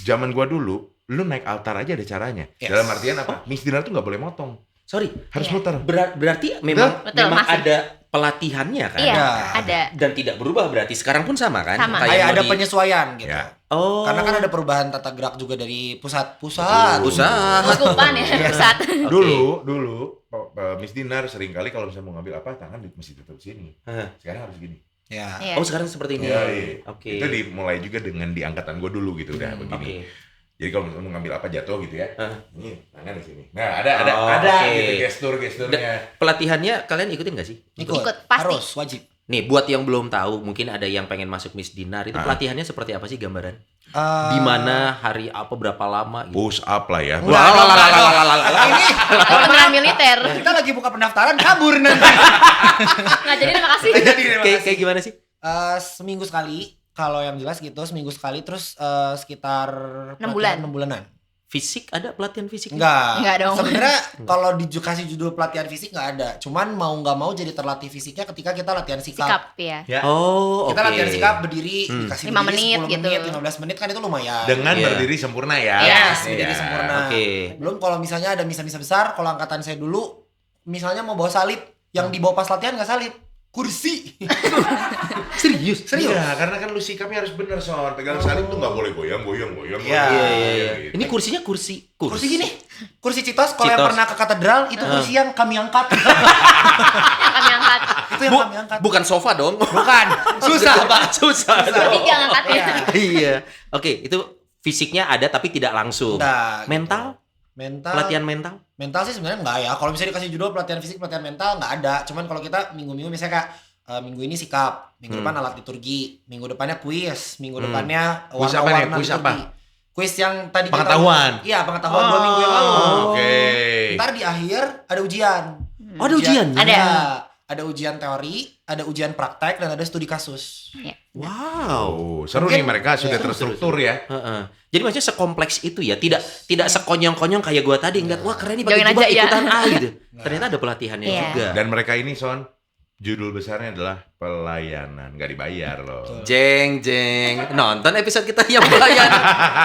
zaman gua dulu, lu naik altar aja ada caranya. Yes. Dalam artian apa? Miss Dinner tuh nggak boleh motong, Sorry. harus Iya. muter. Berarti memang Betul, memang masih. ada pelatihannya kan? Iya, Ya. ada. Dan tidak berubah berarti sekarang pun sama kan? Sama. Kayak mau ada di- penyesuaian gitu. Ya. Oh. Karena kan ada perubahan tata gerak juga dari pusat. usaha. Uskupan ya, pusat. Oke. Dulu Miss Dinner sering kali kalau misalnya mau ngambil apa tangan mesti tutup sini. Hah. Sekarang harus gini. Ya. Iya. Oh, sekarang seperti ini. Iya. Oke. Itu dimulai juga dengan di angkatan gua dulu gitu udah Oke. begini. Jadi kalau misalnya mau ngambil apa jatuh gitu ya, Hah. ini tangan di sini. Nah ada Oh, ada oke. gitu gesturnya. Pelatihannya kalian ikutin gak sih? Ikut. Pasti. Harus, wajib. Nih, buat yang belum tahu, mungkin ada yang pengen masuk Miss Dinar, itu pelatihannya seperti apa sih gambaran? Di mana, hari apa, berapa lama gitu? Push up lah ya. Enggak dong, enggak dong. Ini Pengalaman militer. kita lagi buka pendaftaran, kabur nanti. Nggak jadi terima kasih. Jadi, terima Kayak kasih. gimana sih? Seminggu sekali, kalau yang jelas gitu, seminggu sekali, terus sekitar 6 bulan. 6 bulanan. Fisik ada pelatihan fisik? Enggak dong. Sebenarnya kalau dikasih judul pelatihan fisik nggak ada. Cuman mau nggak mau jadi terlatih fisiknya ketika kita latihan sikap. Sikap ya. Ya. Oh, Kita oke. latihan sikap berdiri, dikasih 5 berdiri menit 10 gitu. menit, 15 menit kan itu lumayan. Dengan Iya. berdiri sempurna ya. Yes, berdiri sempurna. Oke. Belum kalau misalnya ada misa-misa besar, kalau angkatan saya dulu misalnya mau bawa salib, yang dibawa pas latihan nggak salib, kursi. Serius? Serius. Iya, karena kan lu sikapnya harus bener Son. Pegang salib tuh nggak boleh goyang. Iya, Iya. gitu. Ini kursinya kursi. Kursi gini, kursi Citos. Kalau yang Citos. pernah ke katedral itu kursi yang kami angkat. Yang kami angkat. Itu yang kami angkat. Bukan sofa dong. Bukan, susah pak. Susah. Bertiga ngangkatnya. Iya. Iya. Oke, itu fisiknya ada tapi tidak langsung. Nah, gitu. Mental? Mental. Pelatihan mental? Mental sih sebenarnya enggak ya. Kalau misalnya dikasih judul pelatihan fisik, pelatihan mental nggak ada. Cuman kalau kita minggu-minggu misalnya kayak minggu ini sikap, minggu depan alat liturgi, minggu depannya kuis, minggu depannya Kuis apa nih? warna-warna Kuis liturgi. apa? Kuis yang tadi Pengetahuan. Iya, pengetahuan 2 minggu yang lalu. Oke. Ntar di akhir ada ujian. Oh, ada ujiannya? Ada. Iya. Ada ujian teori, ada ujian praktek, dan ada studi kasus. Wow. Oh, seru Mungkin- nih mereka sudah Iya. terstruktur ya. Heeh. Jadi maksudnya sekompleks itu ya, tidak sekonyong-konyong kayak gua tadi ngeliat wah keren nih pakai Join jubah aja, ya. ikutan ah gitu. Ternyata ada pelatihannya Iya. juga. Dan mereka ini Son Judul besarnya adalah pelayanan, nggak dibayar loh. Jeng. Nonton episode kita yang pelayanan.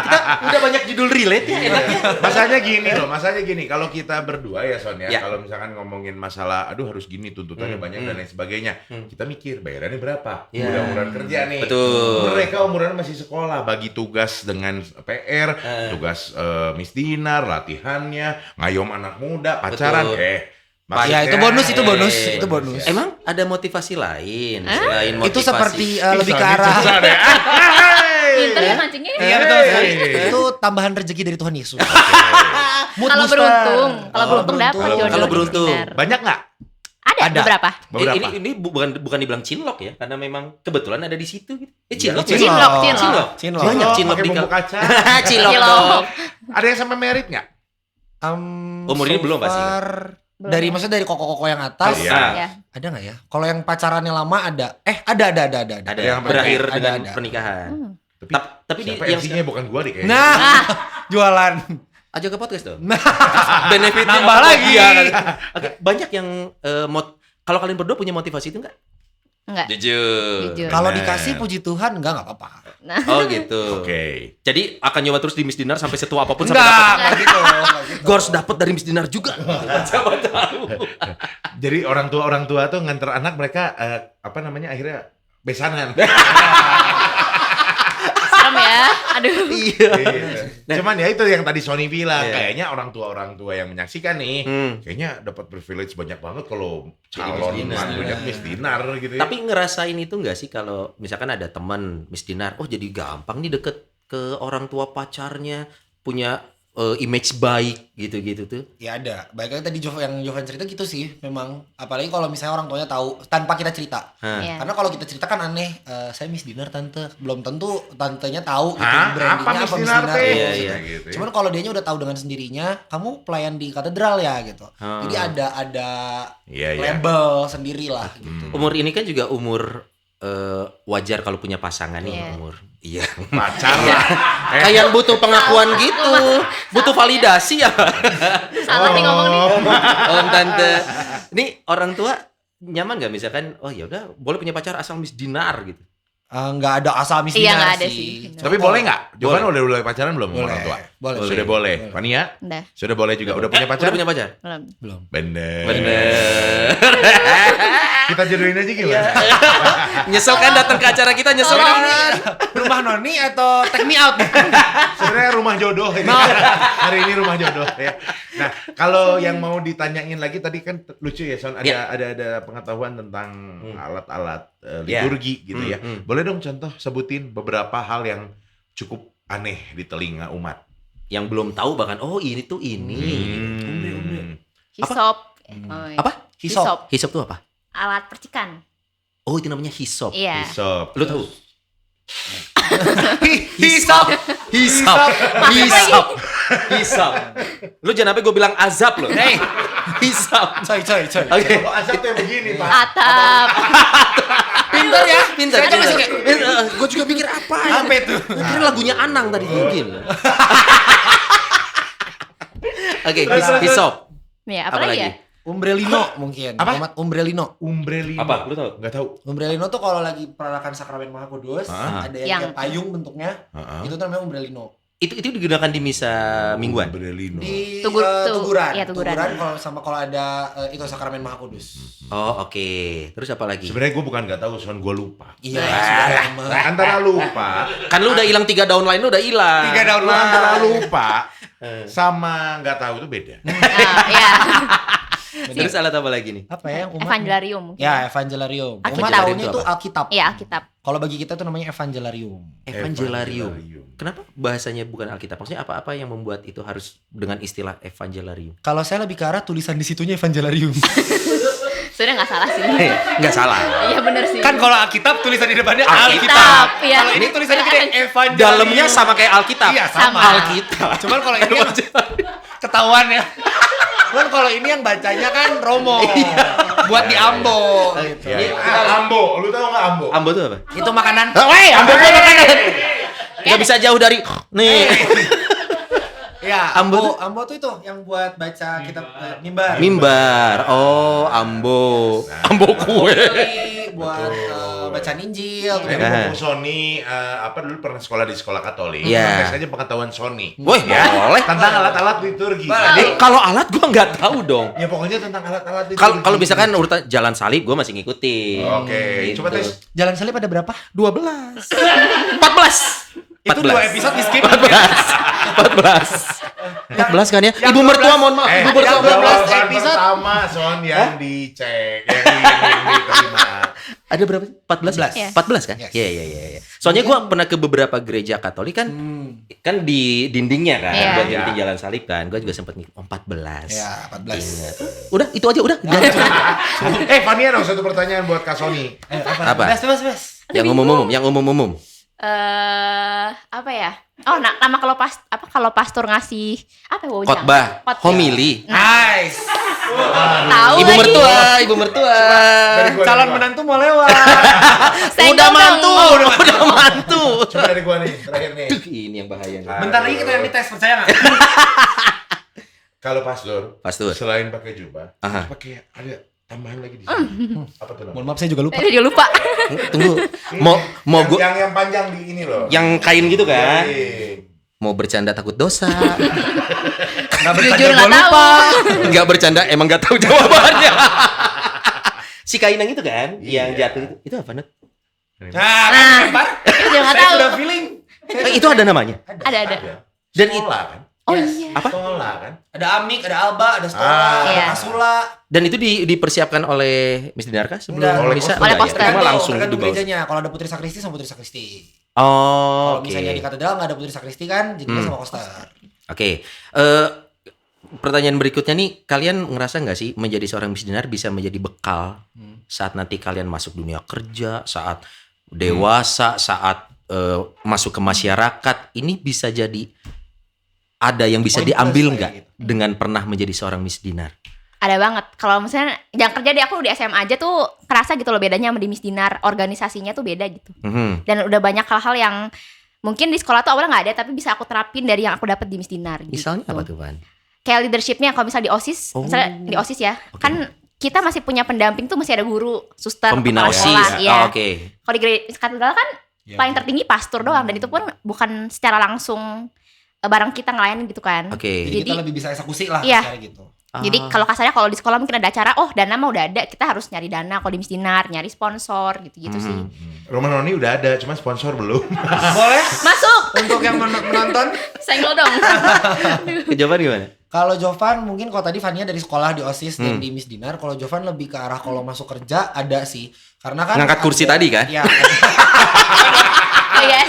Kita udah banyak judul relate ya enaknya. Masanya gini, kalau kita berdua ya Son ya, Ya. kalau misalkan ngomongin masalah, aduh harus gini, tuntutannya banyak dan lain sebagainya, kita mikir bayarannya berapa, Ya. mudah-mudahan kerja nih. Betul. Mereka umuran masih sekolah, bagi tugas dengan PR, tugas Miss Dinar, latihannya, ngayom anak muda, pacaran, Betul. Ya itu bonus. Emang ada motivasi lain selain motivasi? Itu seperti lebih ke arah Pinter ya mancingnya. Iya betul sekali. Itu tambahan rezeki dari Tuhan Yesus. Mood Kalau booster. beruntung dapat beruntung. jodoh. Kalau beruntung. Benar. Banyak nggak? Ada beberapa. Beberapa. Ini bukan dibilang cinlok ya, karena memang kebetulan ada di situ gitu. Cinlok. Cinlok. Banyak cinlok pakai di bumbu kaca. Cilok Cilok. dong. Ada yang sampai merit nggak? Umur ini belum pasti, Belum Dari ya? maksudnya dari koko-koko yang atas. Iya. Ya. Ada nggak ya? Kalau yang pacarannya lama ada. Ada. Ada yang berakhir ada, dengan ada. pernikahan. Tapi, Tapi di siapa yang MC-nya bukan gua deh kayaknya. Nah, jualan. aja ke podcast dong. Nah, Benefitnya nambah apa? lagi. Iya, kan? Oke, banyak yang kalau kalian berdua punya motivasi itu enggak? Enggak. Jujur. kalau Bener. dikasih puji Tuhan nggak apa-apa. Oh gitu. Oke. Jadi akan nyoba terus di Miss Dinar sampai setua apapun sampai Enggak, dapat. nggak gitu. Gue harus dapat dari Miss Dinar juga. Siapa tahu. Jadi orang tua tuh nganter anak mereka akhirnya besanan. Serem ya. Aduh. Iya. Cuman ya itu yang tadi Sony bilang, Iya. kayaknya orang tua yang menyaksikan nih, kayaknya dapat privilege banyak banget kalau calon Miss Dinar. mantunya Miss Dinar gitu ya. Tapi ngerasain itu enggak sih kalau misalkan ada teman Miss Dinar, oh jadi gampang nih deket ke orang tua pacarnya, punya image baik gitu-gitu tuh. Ya ada. Baiknya tadi yang Jovan cerita gitu sih. Memang apalagi kalau misalnya orang tuanya tahu tanpa kita cerita. Iya. Karena kalau kita cerita kan aneh. Saya Miss Dinar tante. Belum tentu tantenya tahu gitu. Hah? Brandingnya Apa Miss Dinar teh? gitu. Iya, Iya. Gitu ya. Cuman kalau dianya udah tahu dengan sendirinya, kamu pelayan di katedral ya gitu. Jadi ada Iya. label sendiri lah gitu. Umur ini kan juga umur wajar kalau punya pasangan nih Iya. umur. Iya. Pacar lah. Kayak butuh pengakuan gitu, butuh validasi ya. Salah nih ngomong nih. Om tante. Nih orang tua nyaman nggak misalkan, oh ya udah boleh punya pacar asal Miss Dinar gitu. Nggak ada asal Miss Iya, Dinar nggak ada sih. sih. Tapi boleh nggak? Jovan udah mulai pacaran belum sama Boleh. orang tua? Boleh. Sudah boleh. Fania? Udah. Sudah boleh juga. Udah punya pacar? Udah punya pacar? Belum. Belum. Bener. Bener. Kita jodohin aja gimana? Nyesel kan datang ke acara kita, nyesel kan? Rumah Noni atau take me out? Sebenarnya rumah jodoh ini. Hari ini rumah jodoh ya. Nah, kalau yang mau ditanyain lagi tadi kan lucu ya Son, ada pengetahuan tentang alat-alat liturgi gitu ya. Boleh dong contoh sebutin beberapa hal yang cukup aneh di telinga umat. Yang belum tahu bahkan, oh ini tuh ini. Hisop. Apa? Hisop. Hisop tuh apa? Alat percikan. Oh itu namanya hisop. Iya. Hisop. Lu tahu? Hisap. Hisap. Lu jangan sampai gue bilang azab lo. Hey, hisap. Coy. Oke. Kalau azab tuh yang begini, Pak. Atap. Pintar ya, pintar. Saya masih kayak, Gue juga mikir apa ya? Apa itu? Kira lagunya Anang tadi mungkin. Oke, hisop. Ya, Apa apa lagi lagi? ya? Umbrelino mungkin. Apa? Umat Umbrelino. Umbrelino. Apa? Lu tahu? Nggak tahu. Umbrelino tuh kalau lagi peranakan sakramen Maha Kudus, ada yang kayak payung bentuknya. Itu tuh namanya umbrelino. Itu digunakan di misa mingguan. Umbrelino. Di Tuguran. Tuguran. Iya, Tuguran. Kalau ada itu sakramen Maha Kudus. Oh, oke. Terus apa lagi? Sebenarnya gue bukan nggak tahu, soalnya gue lupa. Iya, sudah lama. Antara lupa, Kan lu udah hilang 3 daun lain, lu udah hilang. 3 daun lain. antara lupa sama nggak tahu itu beda. Iya. Terus alat apa lagi nih? Apa ya yang umat? Evangelarium mungkin. Ya, Evangelarium. Alkitab. Umat tahunya itu Alkitab. Iya, Alkitab. Kalau bagi kita itu namanya Evangelarium. Evangelarium. Kenapa bahasanya bukan Alkitab? Maksudnya apa-apa yang membuat itu harus dengan istilah Evangelarium? Kalau saya lebih ke arah tulisan di situnya Evangelarium. Sebenarnya nggak salah sih. Nggak salah. Iya benar sih. Kan kalau Alkitab tulisan di depannya Alkitab. Alkitab. Iya. Kalau ini tulisannya gede Evangelarium. Dalamnya sama kayak Alkitab. Iya, sama. Alkitab. Cuman kalau ini yang ketahuan ya. Cuman kalau ini yang bacanya kan Romo. Buat di Ambo gitu. Ambo, lu tahu nggak Ambo? Ambo itu apa? Itu makanan. Woi, Ambo itu makanan. Nggak bisa jauh dari nih. Ya, Ambo Ambo tuh itu yang buat baca kitab mimbar. Mimbar. Oh, Ambo. Ambo kue. Buat bacaan Injil. Jadi Ah. mumpung Sony dulu pernah sekolah di sekolah Katolik. Iya. Tes aja pengetahuan Sony. Woi, boleh. Tentang alat-alat liturgi. Boleh. Jadi Kalau alat gua nggak tahu dong. ya pokoknya tentang alat-alat liturgi. Kalau misalkan urutan jalan salib gua masih ngikutin. Oke, Gitu. coba tes. Jalan salib ada berapa? 12. 14. Itu 2 episode di skip. 14 kan ya? Yang Ibu mertua mohon maaf, Ibu mertua. yang 12 jawaban episode. pertama Son yang dicek, yang diterima. Ada berapa? 14. 14. 14 kan? Yes. Iya, iya, iya. Soalnya gua pernah ke beberapa gereja Katolik kan kan di dindingnya kan Iya. buat ngingetin jalan salib kan. Gua juga sempat 14. Ya, 14. Ingat. Udah, itu aja udah. Jangan. Fania dong satu pertanyaan buat Kak Sony. Apa? Bebas. Yang umum-umum. Apa ya? Oh, nama kalau pastor ngasih apa ya? Wojang? Khotbah, homili. Nice. Tahu Ibu lagi. mertua. Dari gua, Calon dari gua. menantu mau lewat. Senggol Udah dong. mantu, udah mantu. Coba dari gua nih, terakhir nih. Duh, ini yang bahaya nih. Bentar lagi kita yang dites, percaya nggak? Kalau pastor, Pastor. selain pakai jubah, Aha. pakai ada tambahan lagi di sini. Apa tuh? Mohon maaf saya juga lupa. Saya juga lupa. Tunggu. Mau yang, gua yang panjang di ini loh. yang kain gitu kan? Iya. Mau bercanda takut dosa. Nggak Jujur bercanda, nggak gua lupa. tahu. Enggak bercanda, emang enggak tahu jawabannya. Si kain yang itu kan, yang Iya. jatuh itu apa, Nut? Nah, Nah, lempar. Itu juga nggak Saya tahu. sudah feeling. Itu ada namanya. Ada. Dan Sekolah kan? Oh Yes. iya. Apa? Sekolah kan? Ada Amik, ada Alba, ada Stola, Ah. ada Iya. Kasula. Dan itu dipersiapkan oleh Miss Dinar kah sebelum Enggak. misa? Oleh Enggak ya? poster. Cuma langsung tergantung dibawa. gerejanya. Kalau ada putri sakristi sama putri sakristi. Oh, Kalau oke. misalnya di katedral nggak ada putri sakristi kan, jadinya sama poster. Oke. Pertanyaan berikutnya nih, kalian ngerasa nggak sih menjadi seorang Miss Dinar bisa menjadi bekal saat nanti kalian masuk dunia kerja, saat dewasa, saat masuk ke masyarakat, ini bisa jadi ada yang bisa Poin plus diambil lah ya nggak gitu. dengan pernah menjadi seorang Miss Dinar? Ada banget. Kalau misalnya yang kerja di aku di SMA aja tuh kerasa gitu loh bedanya sama di Miss Dinar. Organisasinya tuh beda gitu. Mhm. Dan udah banyak hal-hal yang mungkin di sekolah tuh awalnya nggak ada tapi bisa aku terapin dari yang aku dapat di Miss Dinar. Misalnya gitu. apa tuh, Van? Kayak leadershipnya kalau misalnya di OSIS, Oh. misalnya di OSIS ya, Oke. kan kita masih punya pendamping tuh masih ada guru, suster, Pembina kepala OSIS. sekolah, Oh, iya. oke. Kalau di katedral kan Iya, paling tertinggi pastor doang dan itu pun bukan secara langsung bareng kita ngelayanin gitu kan. Oke. Jadi kita Jadi- lebih bisa eksekusi lah Iya. kayak gitu. Jadi kalau kasarnya kalau di sekolah mungkin ada acara, oh dana mah udah ada, kita harus nyari dana. Kalau di Miss Dinar nyari sponsor gitu-gitu sih. Rumah Noni udah ada, cuma sponsor belum. Boleh Masuk, untuk yang menonton. senggol dong. Jawaban gimana? Kalau Jovan mungkin kalau tadi Fania dari sekolah di OSIS dan di Miss Dinar, kalau Jovan lebih ke arah kalau masuk kerja ada sih. Karena kan Ngangkat kursi tadi kan? Iya. Oh iya,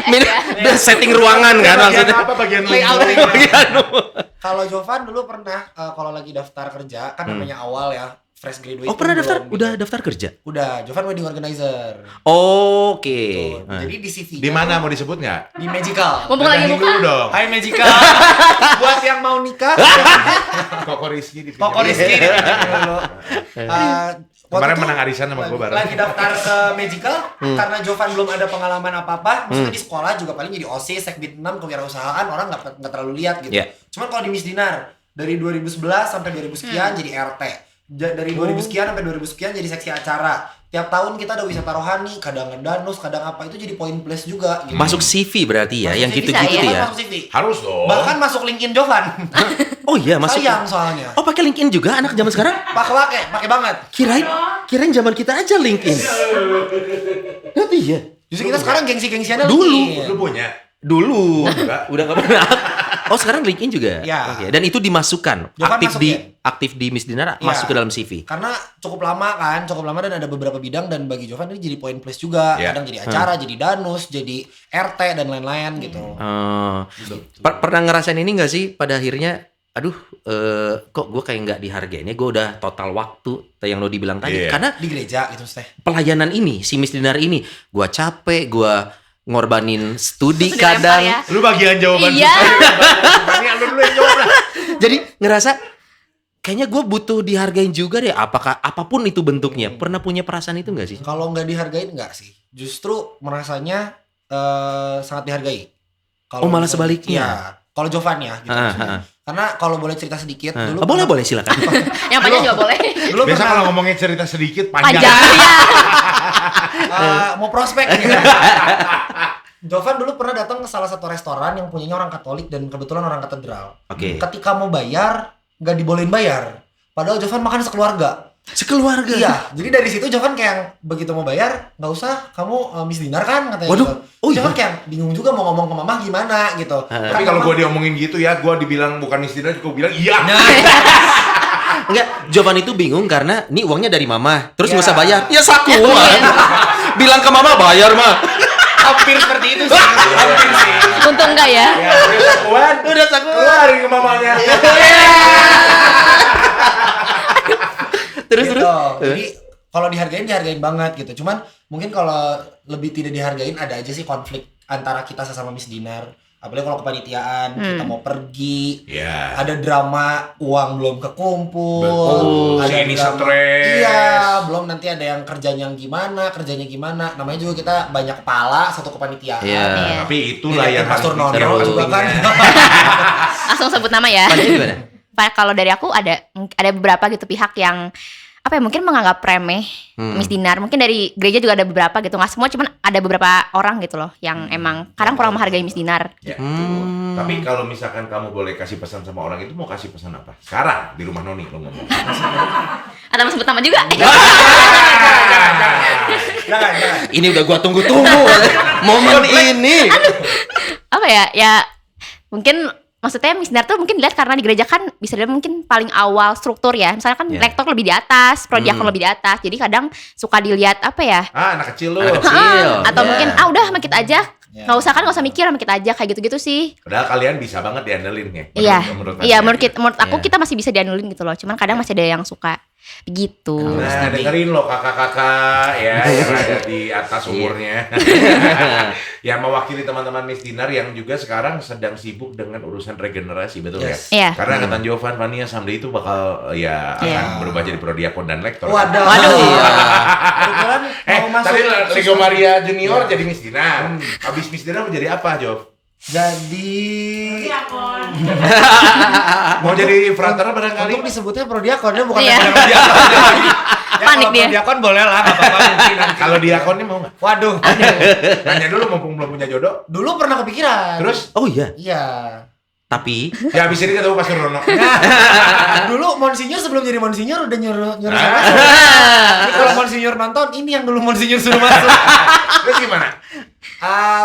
Udah setting ruangan kan Bagian maksudnya. apa bagian Layout. Bagian. Kalau Jovan dulu pernah kalau lagi daftar kerja kan namanya awal ya, fresh graduate. Oh, pernah belum daftar? gitu. Udah daftar kerja? Udah, Jovan wedding organizer. Oke. Tuh. Jadi di CV. Di mana mau disebut nggak? Di Magical. Mumpung lagi Dadahin buka. dulu dong. Hai Magical. Buat yang mau nikah, Koko Rizky di Koko Rizky dulu. Waktu Kemarin itu menang arisan sama gue bareng. lagi daftar ke Magical karena Jovan belum ada pengalaman apa-apa. Maksudnya di sekolah juga paling jadi OSIS, Sekbid 6, kewirausahaan orang nggak terlalu lihat gitu. Iya. Cuman kalau di Miss Dinar dari 2011 sampai 2000 sekian jadi RT. Dari 2000 sekian sampai 2000 sekian jadi seksi acara. Tiap tahun kita ada wisata rohani, kadang ngedanus, kadang apa, itu jadi point place juga gitu. Masuk CV berarti ya, Masuk yang CV, gitu-gitu bisa, tuh ya. ya. Masuk CV. Harus dong. Bahkan masuk LinkedIn Jovan. Oh iya, masuk. Sayang soalnya. Oh, pakai LinkedIn juga anak zaman sekarang? Pakai banget. Kirain zaman kita aja LinkedIn. Nanti ya. Justru kita sekarang gengsi-gengsiannya Dulu. LinkedIn. Lu punya? Dulu. Enggak. Udah nggak pernah. Oh, sekarang LinkedIn juga. Ya. Oke. Dan itu dimasukkan. Jovan Aktif di Miss Dinar Ya. masuk ke dalam CV. Karena cukup lama dan ada beberapa bidang dan bagi Jovan ini jadi point place juga. Ya. Kadang jadi acara, jadi danus, jadi RT dan lain-lain gitu. Pernah ngerasain ini nggak sih pada akhirnya? Aduh, kok gue kayak nggak dihargain ya? Gue udah total waktu yang lo dibilang tadi. Iya. Karena Di gereja gitu teh. pelayanan ini, si Miss Dinar ini, gue capek, gue ngorbanin studi Dilempar kadang. ya. Lu bagian jawaban Iya. Tanya lu dulu yang jawab lah. Jadi ngerasa kayaknya gue butuh dihargain juga deh. Apapun itu bentuknya. Pernah punya perasaan itu nggak sih? Kalau nggak dihargain nggak sih? Justru merasanya sangat dihargai. Oh, malah misalnya- sebaliknya. Iya. Kalau Jovan ya gitu. Karena kalau boleh cerita sedikit dulu. Boleh silakan. Yang panjang juga boleh. Dulu Biasa pernah kalau ngomongin cerita sedikit panjang. mau prospek gitu. Jovan dulu pernah datang ke salah satu restoran yang punyanya orang Katolik dan kebetulan orang katedral. Oke. Ketika mau bayar, nggak dibolehin bayar. Padahal Jovan makan sekeluarga. Sekeluarga. Iya, jadi dari situ Jovan kayak begitu mau bayar, nggak usah, kamu Miss Dinar kan katanya. Waduh, gitu. oh iya. Jovan kayak bingung juga mau ngomong ke mama gimana gitu. Tapi kalau gue diomongin gitu ya, gue dibilang bukan istri, gue bilang iya. Enggak, Jovan itu bingung karena nih uangnya dari mama, terus nggak Ya. usah bayar. Ya sakuan. Bilang ke mama bayar mah. hampir seperti itu sih. Hampir sih. Untung enggak ya. Ya, udah sakuan, keluarin ke mamanya. Terus. Jadi kalau dihargain banget gitu. Cuman mungkin kalau lebih tidak dihargain ada aja sih konflik antara kita sesama Miss Dinar. Apalagi kalau kepanitiaan kita mau pergi, Ya. ada drama uang belum kekumpul, Betul. ada Si ini drama, stres. iya, belum nanti ada yang kerjanya gimana, namanya juga kita banyak kepala satu kepanitiaan. Iya. Iya. Tapi itulah yang Pastor harus Nono diterus. juga kan. Langsung sebut nama ya. Panjang gimana? Kalau dari aku ada beberapa gitu pihak yang apa ya mungkin menganggap remeh Miss Dinar. Mungkin dari gereja juga ada beberapa gitu, nggak semua, cuman ada beberapa orang gitu loh yang emang kadang kurang menghargai Miss Dinar. Ya, tapi kalau misalkan kamu boleh kasih pesan sama orang itu, mau kasih pesan apa? Sekarang di rumah Noni lo ngomong. Atau mau sebut nama juga? Jangan. Ini udah gua tunggu-tunggu. Momen ini. Apa ya mungkin maksudnya Miss Dinar tuh mungkin dilihat karena di gereja kan bisa dilihat mungkin paling awal struktur ya. Misalnya kan Yeah. rektor lebih di atas, prodiakon lebih di atas. Jadi kadang suka dilihat apa ya? Anak kecil lo. Anak kecil. Atau Yeah. mungkin udah sama kita aja. Yeah. Nggak usah mikir, sama kita aja kayak gitu-gitu sih. Padahal kalian bisa banget diandelin ya. Iya. Iya, kalian. menurut aku Iya. kita masih bisa diandelin gitu loh. Cuman kadang masih ada yang suka begitu. Nah, dengerin lo kakak-kakak ya yang ada di atas umurnya. Yang mewakili teman-teman Miss Dinar yang juga sekarang sedang sibuk dengan urusan regenerasi, betul Yes. ya? Iya. Karena angkatan Jovan, Vania, someday itu bakal Iya. akan berubah jadi prodiakon dan lektor. Waduh. Iya. Kebetulan mau masuk tadi Lego Maria Junior jadi Miss Dinar. Habis Miss Dinar mau jadi apa, Jov? Jadi Mau jadi frater barangkali? untuk disebutnya prodiakon ya bukan Iya. prodiakon. Ya, Panik kalau dia. prodiakon boleh lah, nggak apa-apa mungkin nanti. Kalau diakonnya mau nggak? Waduh, Nanya dulu mumpung belum punya jodoh. dulu pernah kepikiran. Terus? Oh iya, Iya. tapi Ya habis ini ketemu Pastor Rono. Dulu Monsinyur sebelum jadi Monsinyur udah nyuruh Ah. saya masuk. Jadi kalau Monsinyur nonton, ini yang dulu Monsinyur suruh masuk. Terus gimana?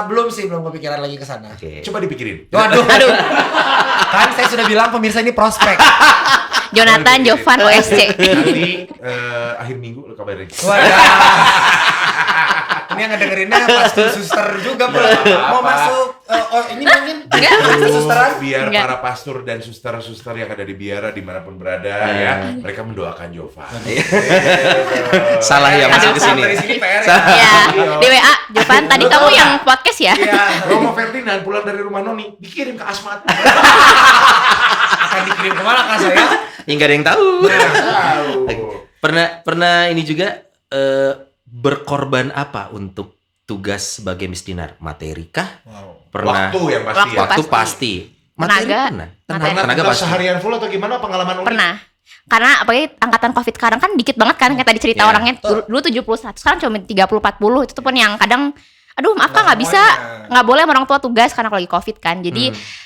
Belum sih, belum kepikiran lagi ke sana. Oke. Coba dipikirin. Waduh. Kan saya sudah bilang pemirsa ini prospek. Jonathan Jovan OSC. Nanti akhir minggu lo kabarin. Waduh. Ini yang ngedengerinnya pastor suster juga bro. Mau masuk ini mungkin susteran. Biar Enggak. para pastor dan suster-suster yang ada di biara dimanapun berada ya, mereka mendoakan Jovan. salah ya masuk ke sini. Dari sini PR Sa- Ya, di WA Jovan tadi kamu yang podcast ya? Iya. Romo Ferdinand pulang dari rumah Noni dikirim ke Asmat. Akan dikirim kemana kak saya? Ya nggak ada yang tahu. Tahu. Pernah ini juga berkorban apa untuk tugas sebagai Miss Dinar? Materi kah? Wow. Pernah Waktu yang pasti ya. waktu Pasti. pasti. Materi Tenaga. pernah. Materi. Tenaga Entah pasti. seharian full atau gimana pengalaman Uni? Pernah. Karena apalagi angkatan Covid sekarang kan dikit banget kan kayak tadi cerita Iya. orangnya dulu 70 100 sekarang cuma 30 40 itu tuh pun yang kadang aduh maaf kak nggak bisa Semuanya. nggak boleh sama orang tua tugas karena kalau lagi Covid kan jadi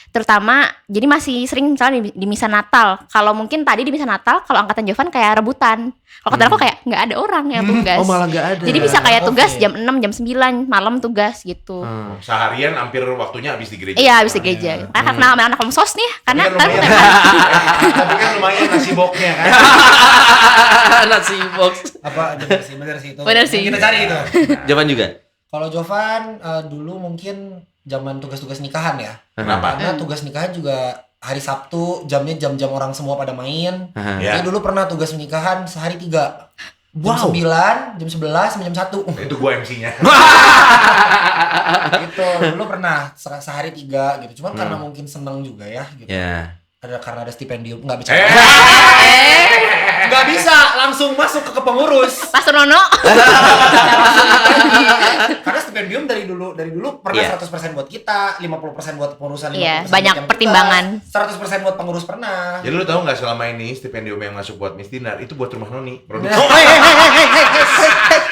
terutama jadi masih sering misalnya di misa Natal kalau mungkin tadi di misa Natal kalau angkatan Jovan kayak rebutan kalau angkatan aku kayak nggak ada orang yang tugas Oh malah nggak ada. jadi bisa kayak tugas Oke. jam 6 jam 9 malam tugas gitu Seharian hampir waktunya habis di gereja. iya habis di gereja karena anak sos nih karena Tapi kan lumayan. Tapi kan lumayan nasi boknya kan. Nasi box. Apa bener sih itu. Bener sih. Yang kita cari itu. Jawaban juga. Kalau Jovan dulu mungkin zaman tugas-tugas nikahan ya. Kenapa? Karena tugas nikahan juga hari Sabtu, jamnya jam-jam orang semua pada main. Aha. Ya. Saya dulu pernah tugas nikahan sehari 3. Wow. Jam 9, jam 11, sampai jam 1. Itu gua MC-nya. Gitu. Dulu pernah sehari 3 gitu. Cuman karena mungkin seneng juga ya gitu. Ya. Karena ada stipendium, enggak Eh. bercanda. Gak bisa langsung masuk ke pengurus. Pastor Nono. Karena stipendium dari dulu pernah Iya. 100% buat kita, 50% buat pengurusan, 50% Iya, buat banyak yang pertimbangan. kita, 100% buat pengurus pernah. Jadi lu tahu nggak selama ini stipendium yang masuk buat Miss Dinar itu buat rumah Noni. Produksi.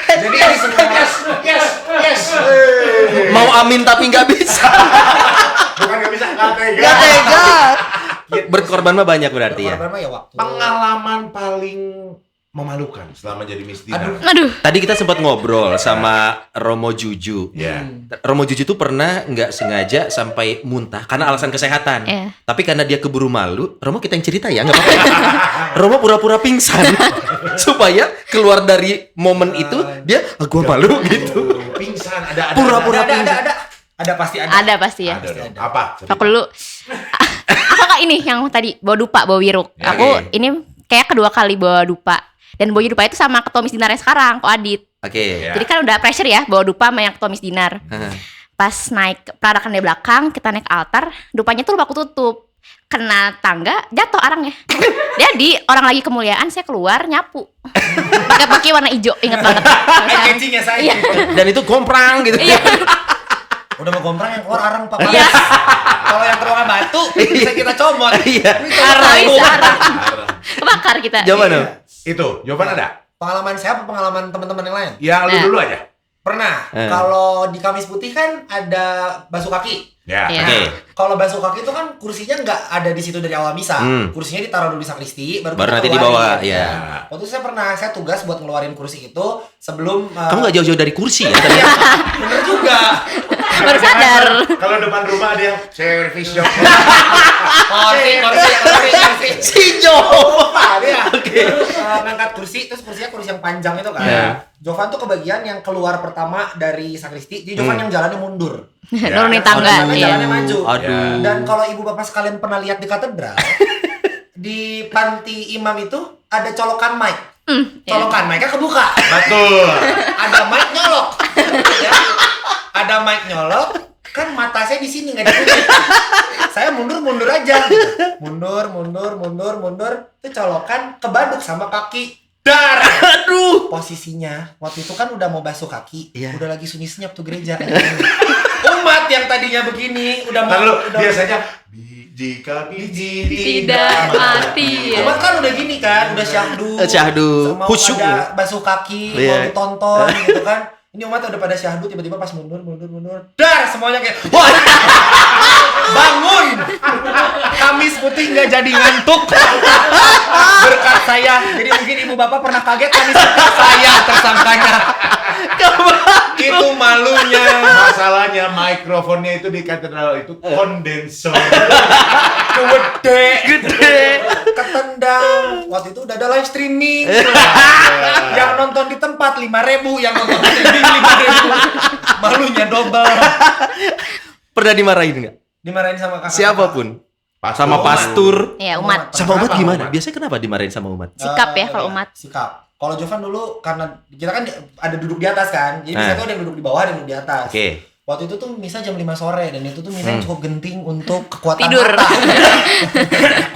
Jadi ini semua Mau amin tapi nggak bisa. Bukan nggak bisa, nggak tega. Nggak tega. Gitu Berkorban mah banyak berarti ya. Berkorban mah ya waktu. Pengalaman paling memalukan selama jadi Miss Dinar. Aduh. Tadi kita sempat ngobrol sama Romo Juju. Ya. Romo Juju tuh pernah nggak sengaja sampai muntah karena alasan kesehatan. Iya. Tapi karena dia keburu malu, Romo kita yang cerita ya, nggak apa-apa. Romo pura-pura pingsan supaya keluar dari momen itu dia gua malu gitu. Pingsan ada Pura-pura Ada pasti ada. Ada pasti ya. Ada dong. Apa? Aku dulu. Aku kan ini yang tadi bawa dupa, bawa wiruk. Ya, Aku oke. ini kayak kedua kali bawa dupa. Dan bawa dupa itu sama ketua Miss Dinarnya sekarang, Ko Adit. Oke. Ya. Jadi kan udah pressure ya bawa dupa sama yang ketua Miss Dinar. Heeh. Pas naik perarakan dari belakang, kita naik altar, dupanya tuh lupa aku tutup. Kena tangga, jatuh arangnya. Jadi orang lagi kemuliaan, saya keluar nyapu. Pakai warna hijau, inget banget. Catching ya saya. Iya. Dan itu komprang gitu. Iya. Udah mau gomprang yang keluar arang Pak. Iya. Kalau yang keluar batu bisa kita comot. Iya. Arang bisa arang. Kebakar kita. Jawaban dong. Itu jawaban ada. Pengalaman saya apa pengalaman teman-teman yang lain? Ya lu Nah. dulu aja. Pernah. Eh. Kalau di Kamis Putih kan ada basuh kaki. Ya. Iya. Oke. Kalau basuh kaki itu kan kursinya nggak ada di situ dari awal misa. Hmm. Kursinya ditaruh dulu di sakristi, Baru kita nanti keluarin. dibawa, ya. Ya. Waktu itu saya tugas buat ngeluarin kursi itu sebelum. Kamu nggak jauh-jauh dari kursi ya? tadi? Iya, bener juga. Baru sadar. Kalau depan rumah ada yang service shop. Kursi. Si Jo. Lupa dia. Ngangkat kursi, terus kursi yang panjang itu kan. Iya. Jovan tuh kebagian yang keluar pertama dari sakristi, jadi Jovan yang jalannya mundur. Nurunin tangga. Aduh. Iya. Jalannya maju. Aduh. Dan kalau ibu bapak sekalian pernah lihat di katedral, di panti imam itu ada colokan mic. Iya. Colokan mic-nya kebuka. Betul. Ada mic nyolok. Ya. Ada mic nyolok, kan mata saya di sini nggak dikunci. Saya mundur aja. Mundur. Itu colokan kebaduk sama kaki. Dar. Aduh. Posisinya waktu itu kan udah mau basuh kaki, Iya. udah lagi sunyi senyap tuh gereja. Umat yang tadinya begini udah Lalu udah biasanya jika biji Tidak mati. Ya. Umat kan udah gini kan, udah syahdu. Syahdu. Mau Khusyuk. pada basuh kaki, Iya. mau ditonton gitu kan. Ini umat udah pada syahdu, tiba-tiba pas mundur. Dar, semuanya kayak, wah, bangun. Kamis Putih nggak jadi ngantuk. Berkat saya. Jadi mungkin ibu bapak pernah kaget Kamis Putih saya tersangkanya. Itu malunya. Masalahnya mikrofonnya itu di katedral itu kondensor. Gede. Ketendang. Waktu itu udah ada live streaming. Yang nonton di tempat 5.000, yang nonton di streaming 5.000. Malunya double. Pernah dimarahin nggak? Dimarahin sama kakak. Siapapun. Sama pastur. Iya, umat. Sama umat Kenapa gimana? umat? Biasanya kenapa dimarahin sama umat? Sikap ya kalau umat. Sikap. Kalau Jovan dulu karena kita kan ada duduk di atas kan. Jadi Nah. saya tuh ada yang duduk di bawah, ada yang duduk di atas. Oke. Waktu itu tuh misa jam 5 sore dan itu tuh misa yang cukup genting untuk kekuatan Tidur. mata.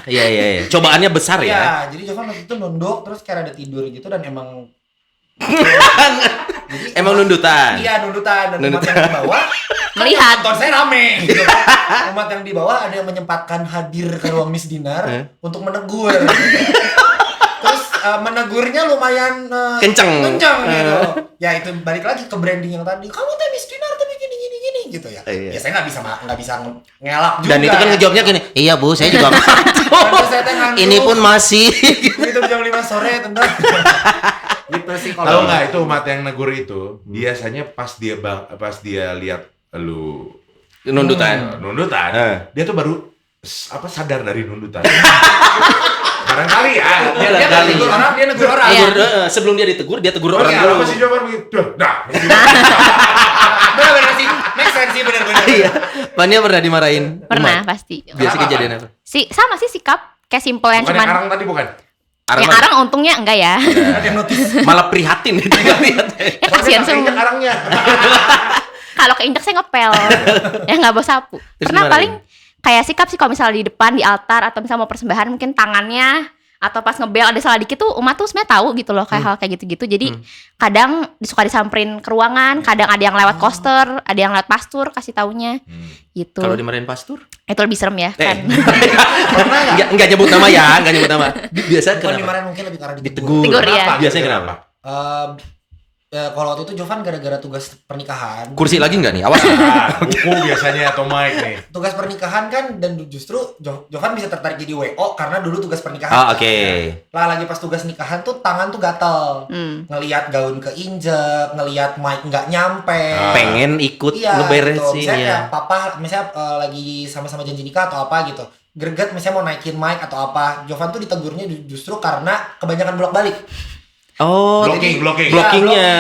Iya. Cobaannya besar ya. Iya, jadi Jovan waktu itu nunduk terus kayak ada tidur gitu dan emang jadi Emang nundutan. Iya, nundutan dan umat Nundutan. yang di bawah Melihat. nonton saya rame gitu. Umat yang di bawah ada yang menyempatkan hadir ke ruang Miss Dinar untuk menegur. Terus menegurnya lumayan Kenceng. gitu. Ya itu balik lagi ke branding yang tadi. Kamu tuh Miss Dinar tapi gini gitu ya. Iya. Ya saya nggak bisa ngelak juga. Dan itu kan ngejawabnya gini, iya bu, saya juga ngantuk. Dan saya teh ngantuk. Ini pun masih. Itu jam 5 sore tentang. Gitu sih Tahu kalau nggak itu umat yang negur itu biasanya pas dia lihat lu Nundutan. nundutan, dia tuh baru sadar dari nundutan. Barangkali ya. Dia dia kali. negur orang, dia negur orang. Iya. Sebelum dia ditegur, dia tegur Oke, orang apa dulu. sih jawaban begitu? Nah, Bener sih, make sense sih bener-bener. Iya. Pania pernah dimarahin. Pernah umat? pasti. Biasa Kenapa, kejadian apa? Sama sih sikap kayak simple yang bukan yang cuman arang tadi bukan? yang Arang arang untungnya enggak ya. Ada yang notice. malah prihatin itu. Ya kasihan Tapi semua. arangnya. Kalau keinjak saya ngepel. Ya nggak bawa sapu. Terus Pernah gimana paling kayak sikap sih kalau misalnya di depan di altar atau misalnya mau persembahan mungkin tangannya atau pas ngebel ada salah dikit tuh Uma tuh sebenarnya tahu gitu loh kayak hal kayak gitu-gitu. Jadi kadang suka disamperin ke ruangan, kadang ada yang lewat koster, ada yang lewat pastur kasih taunya gitu. Kalau dimarahin pastur? Itu lebih serem ya kan. Enggak nyebut nama ya, enggak nyebut nama. Biasa Bukan kenapa? dimarahin, mungkin lebih karena Ditegur. Tegur, ya. Biasanya kenapa? Kalau waktu itu Jovan gara-gara tugas pernikahan. Kursi lagi enggak nih? Awas. Buku biasanya atau mic nih. Tugas pernikahan kan, dan justru Jovan bisa tertarik jadi WO karena dulu tugas pernikahan. Ah, oke. Lah lagi pas tugas nikahan tuh tangan tuh gatel. Ngelihat gaun keinjek, ngelihat mic nggak nyampe. Pengen ikut Iya, ngeberesin gitu. Misalnya ya. kayak papa, misalnya lagi sama-sama janji nikah atau apa gitu. Greget misalnya mau naikin mic atau apa. Jovan tuh ditegurnya justru karena kebanyakan bolak-balik. Oh, Blocking. blockingnya.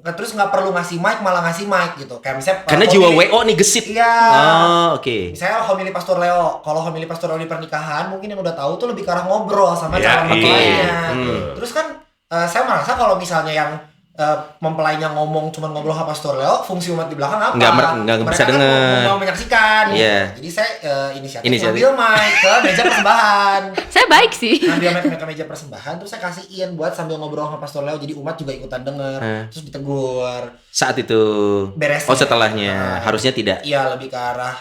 Terus nggak perlu ngasih mic, malah ngasih mic gitu. Kayak misalnya Karena jiwa WO nih gesit. Iya. Oh, oke. Misalnya homili Pastor Leo. Kalau homili Pastor Leo di pernikahan, mungkin yang udah tahu tuh lebih ke arah ngobrol sama Iya, calon mempelainya. Hmm. Terus kan saya merasa kalau misalnya yang mempelainya ngomong cuman ngobrol sama Pastor Leo, fungsi umat di belakang apa? Nggak Mereka bisa kan denger. mau menyaksikan. Iya. Jadi saya inisiatif Inisiatif. ngambil mic ke meja persembahan. Saya baik sih. Ngambil mic ke meja persembahan, terus saya kasihin buat sambil ngobrol sama Pastor Leo, jadi umat juga ikutan denger. Terus ditegur. Saat itu. Beres. Oh, setelahnya. Harusnya tidak. Iya, lebih ke arah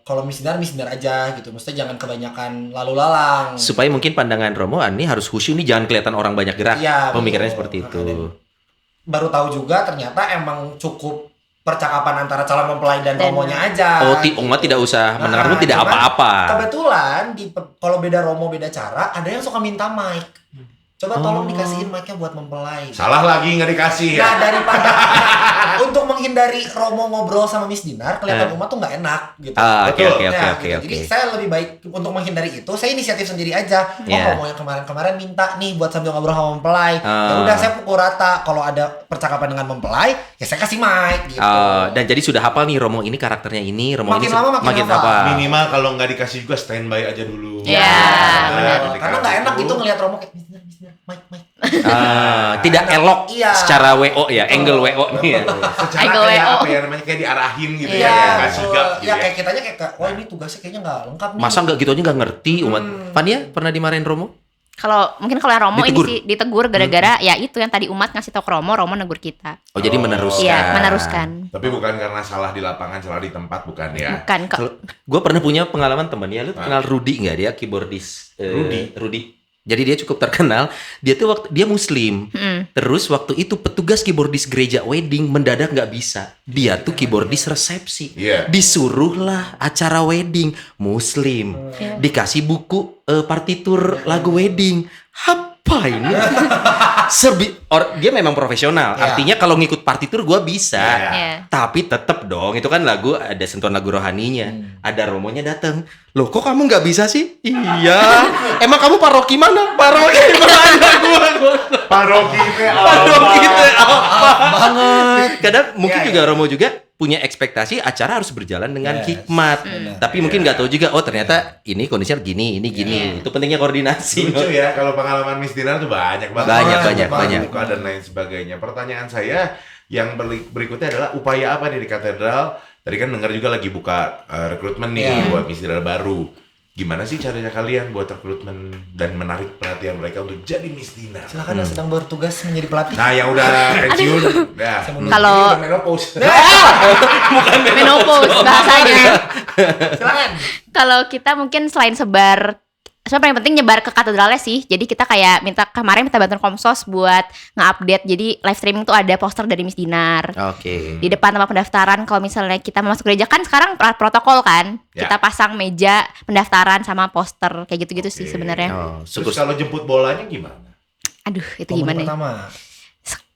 kalau misdinar aja gitu. Maksudnya jangan kebanyakan lalu lalang. Supaya mungkin pandangan Romo ini harus khusyuk nih, jangan kelihatan orang banyak gerak. Iya, Pemikirannya betul. seperti itu. Baru tahu juga ternyata emang cukup percakapan antara calon mempelai dan romonya aja. Oh, gitu. umat tidak usah mendengar pun tidak cuman apa-apa. Kebetulan kalau beda romo beda cara, ada yang suka minta mic. Coba tolong dikasihin mic-nya buat mempelai. Salah lagi nggak dikasih ya. Nah, daripada untuk menghindari romo ngobrol sama Miss Dinar, kelihatan umat tuh nggak enak gitu. Ah, oke, Betul. oke, Nah, oke, gitu. oke. Jadi saya lebih baik untuk menghindari itu, saya inisiatif sendiri aja. Oh, Yeah. romo yang kemarin-kemarin minta nih buat sambil ngobrol sama mempelai. Ya Ah. udah, saya pukul rata. Kalau ada percakapan dengan mempelai, ya saya kasih mic gitu. Dan jadi sudah hafal nih Romo ini karakternya ini, Romo Makin ini lama makin hafal. apa? Minimal kalau nggak dikasih juga standby aja dulu. Iya, benar. Karena nggak enak gitu ngelihat romo kayak Miss Dinar, mic. Tidak elok Iya. secara WO ya, angle WO nih. Secara Ayo, kayak WO. apa ya namanya, kayak diarahin gitu Iya, ya, nggak betul. sigap gitu Ya ya. kayak kitanya kayak, wah ini tugasnya kayaknya nggak lengkap nih. Masa nggak gitu aja nggak ngerti umat. Fania pernah dimarahin Romo? Kalau mungkin kalau yang Romo Ditegur. ini sih ditegur gara-gara ya itu yang tadi umat ngasih tau ke Romo negur kita. Oh, jadi meneruskan. Iya, meneruskan. Tapi bukan karena salah di lapangan, salah di tempat, bukan ya. Bukan kok. Kalau gue pernah punya pengalaman temen ya, lu kenal Rudy nggak, dia keyboardis Rudy. Jadi dia cukup terkenal. Dia tuh waktu dia Muslim. Terus waktu itu petugas keyboardis gereja wedding mendadak nggak bisa. Dia tuh keyboardis resepsi. Iya. Disuruhlah acara wedding Muslim. Dikasih buku partitur lagu wedding. Apa ini? Dia memang profesional. Iya. Artinya kalau ngikut partitur gue bisa. Iya. Iya. Tapi tetep dong, itu kan lagu, ada sentuhan lagu rohaninya. Ada romonya datang. Loh, kok kamu nggak bisa sih? Iya. Emang kamu paroki mana? Paroki mana? Gua. Paroki teh Paroki teh apa? banget. Kadang mungkin Iya, juga Romo juga punya ekspektasi acara harus berjalan dengan Yes. hikmat. Tapi mungkin nggak tahu juga, oh ternyata ini kondisinya gini, ini gini. Itu pentingnya koordinasi. Lucu ya, kalau pengalaman Miss Dinar tuh banyak banget. Banyak. Buka dan lain sebagainya. Pertanyaan saya yang berikutnya adalah upaya apa nih di katedral? Tadi kan dengar juga lagi buka rekrutmen nih buat Miss Dinar baru. Gimana sih caranya kalian buat rekrutmen dan menarik perhatian mereka untuk jadi Miss Dinar? Silakan yang sedang bertugas menjadi pelatih. Nah, yang udah pensiun, ya. Kalau- Ini udah menopause. Menopause bahasanya. Silakan. Kalau kita mungkin selain sebar, sebenarnya paling penting nyebar ke katedralnya sih. Jadi kita kayak kemarin minta bantuan Komsos buat nge-update. Jadi live streaming tuh ada poster dari Miss Dinar. Oke. Di depan tempat pendaftaran, kalau misalnya kita mau masuk gereja kan sekarang protokol kan. Ya. Kita pasang meja pendaftaran sama poster kayak gitu-gitu sih Oke. sebenarnya. Oh, Terus kalau jemput bolanya gimana? Aduh, itu Komuni gimana ya? pertama.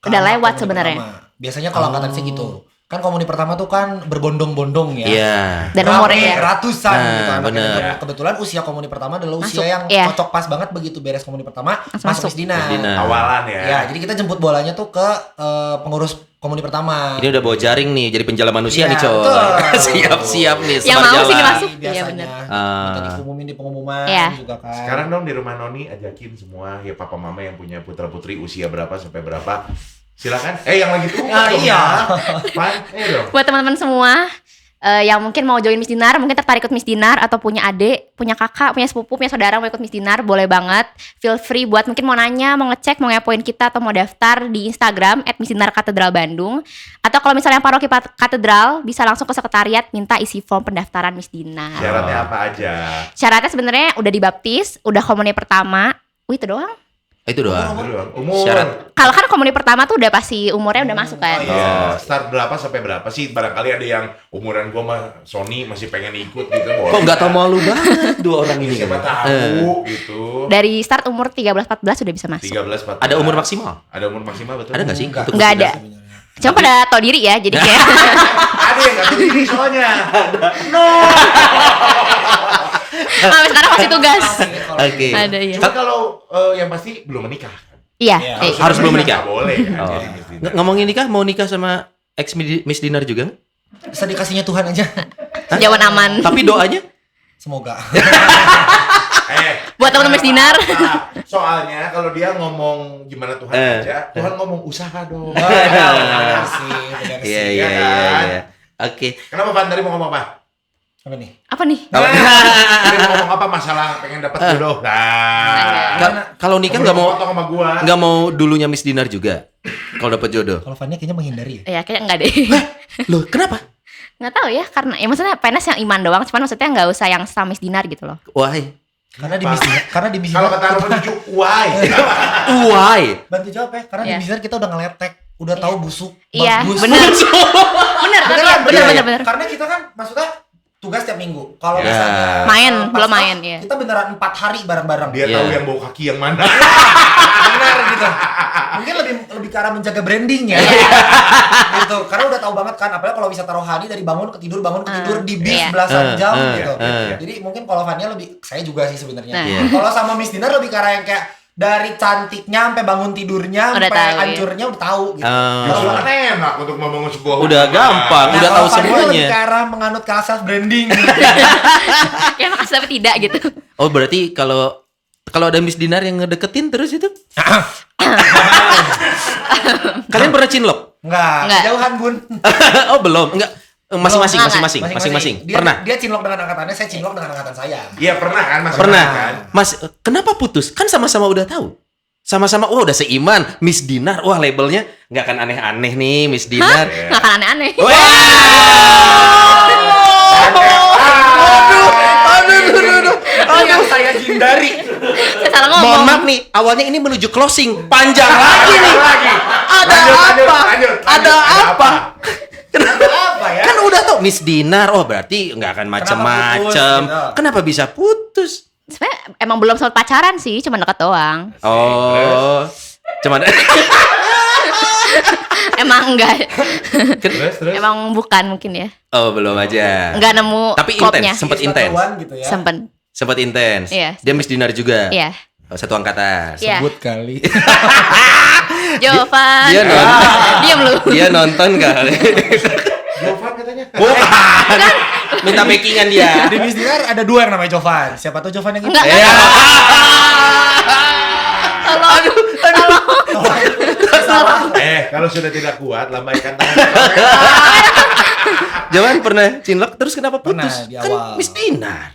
Udah lewat Komuni sebenarnya. pertama. Biasanya kalau angkatan saya gitu. Kan komuni pertama tuh kan berbondong-bondong ya. Iya. Dan umurnya ya. Ratusan Nah, gitu anaknya. bener. Kebetulan usia komuni pertama adalah usia Masuk, yang iya. cocok pas banget begitu beres komuni pertama Langsung masuk masuk. Miss Dinar. Miss Dinar. Awalan ya. Ya, jadi kita jemput bolanya tuh ke pengurus komuni pertama. Ini udah bawa jaring nih, jadi penjala manusia Iya, nih, coy. betul. Siap-siap nih, Yang sebar mau sini jalan. masuk. Iya, Biasanya. bener. Minta diumumin di pengumuman Iya. juga kan. Sekarang dong di rumah Noni ajakin semua ya papa mama yang punya putra putri usia berapa sampai berapa. Silakan. Yang lagi tuh. Ah, iya. Pan, dong. Buat teman-teman semua, yang mungkin mau join Miss Dinar, mungkin tertarik ikut Miss Dinar atau punya adik, punya kakak, punya sepupu, punya saudara mau ikut Miss Dinar, boleh banget. Feel free buat mungkin mau nanya, mau ngecek, mau ngepoin kita atau mau daftar di Instagram @MissDinarKatedral Bandung. Atau kalau misalnya paroki Katedral bisa langsung ke sekretariat minta isi form pendaftaran Miss Dinar. Syaratnya apa aja? Syaratnya sebenarnya udah dibaptis, udah komuni pertama. Itu doang. Itu doang. Umur. Syarat. Kalau kan komuni pertama tuh udah pasti umurnya udah masuk kan. Start berapa sampai berapa sih? Barangkali ada yang umuran gua mah Sony masih pengen ikut gitu. Kok nggak tahu malu banget dua orang ini. Siapa tahu gitu. Dari start umur 13-14 udah bisa masuk. 13 14. Ada umur maksimal? Ada umur maksimal betul. Ada nggak sih? Enggak. Untuk Nggak Miss ada. Dinar? Cuma pada tau diri ya, jadi kayak Ada yang nggak tahu diri soalnya. sampai sekarang masih tugas. Oke. Ada ya. Cuma kalau yang pasti belum menikah. Iya. Iya. Harus belum menikah? Nggak boleh kan. Oh. jadi Miss Dinar. Ngomongin nikah, mau nikah sama ex Miss Dinar juga? Bisa dikasihnya Tuhan aja. Sejauhan aman. Tapi doanya? Semoga. Buat teman-teman Miss Dinar. Soalnya kalau dia ngomong gimana Tuhan aja, Tuhan ngomong usaha dong. Benar sih, benar sih. Iya, iya, iya, kan? iya, iya. Oke. Kenapa Van tadi mau ngomong apa? Apa nih? Apa nih? Tadi mau ngomong apa masalah pengen dapat jodoh? Nah, Kalau nikah nggak mau potong sama gua. nggak mau dulunya Miss Dinar juga? Kalau dapat jodoh? Kalau Fania kayaknya menghindari ya. Ya kayaknya enggak deh. Loh, kenapa? Nggak tahu ya, karena ya maksudnya PNS yang iman doang, cuman maksudnya nggak usah yang sama Miss Dinar gitu loh. Why? Karena di Miss Dinar, karena di Miss Kalau Dinar kata orang menuju why? Why? bantu jawab ya. Karena di Iya. Miss Dinar kita udah ngeletek, udah tahu busuk, Iya, bagus. bener. Bener, tapi ya, bener. Karena kita kan maksudnya tugas tiap minggu. Kalau Ya. misalnya Main, pas belum pas, main, iya. Kita beneran 4 hari bareng-bareng. Dia Iya. tahu yang bau kaki yang mana. Benar gitu. Mungkin lebih ke arah menjaga branding ya. Gitu. Karena udah tahu banget kan, apalagi kalau wisata rohani dari bangun ke tidur di bis Iya. belasan jam gitu. iya. Jadi mungkin kalau Fania lebih, saya juga sih sebenarnya. Nah. Iya. Kalau sama Miss Dinar lebih ke arah yang kayak dari cantiknya sampai bangun tidurnya Udah sampai tahu, ya. hancurnya udah tahu gitu. Justru Kalau kan enak untuk membangun sebuah Udah hubungan. gampang, Nah, udah kalau tahu Fania lebih ke semuanya. arah menganut ke asas branding. Ya makasih tapi tidak gitu. Oh, berarti kalau ada Miss Dinar yang ngedeketin terus itu? Kalian pernah cinlok? Enggak, Enggak. jauhan Bun. Oh, belum. Enggak. Masing-masing, Belum. masing-masing. Pernah. Dia cinlok dengan angkatannya, saya cinlok dengan angkatan saya. Iya pernah kan Mas? Pernah. Kan? Mas, kenapa putus? Kan sama-sama udah tahu. Sama-sama, wah udah seiman. Miss Dinar, wah labelnya nggak akan aneh-aneh nih, Miss Dinar. Nggak akan aneh-aneh. Itu yang saya hindari. Saya salah Mohon ngomong. maaf nih, awalnya ini menuju closing. Panjang lagi nih. Ada apa? Ada apa? Apa ya? Kan udah tau Miss Dinar, oh berarti nggak akan macem-macem. putus, gitu? Kenapa bisa putus? Sebenarnya emang belum sempat pacaran sih, cuma deket doang. Oh, cuman Emang enggak. Terus. Emang bukan mungkin ya. oh belum aja. Enggak nemu Tapi klopnya. intens, sempet Setatuan intens, gitu ya. Sempen. sempet intens. Iya. Dia Miss Dinar juga. Iya. Oh, satu angkatan. Iya. Sebut kali. Jovan. Dia nonton. Diam lu. Dia nonton kali. Jovan katanya. Bukan. Minta backingan dia. Di Miss Dinar ada 2 yang namanya Jovan. Siapa tuh Jovan yang itu? Enggak. Ya. Tolong. Kalau sudah tidak kuat lambaikan tangan. Jangan pernah cinlok terus kenapa putus? Pernah, di Kan awal. Miss Dinar.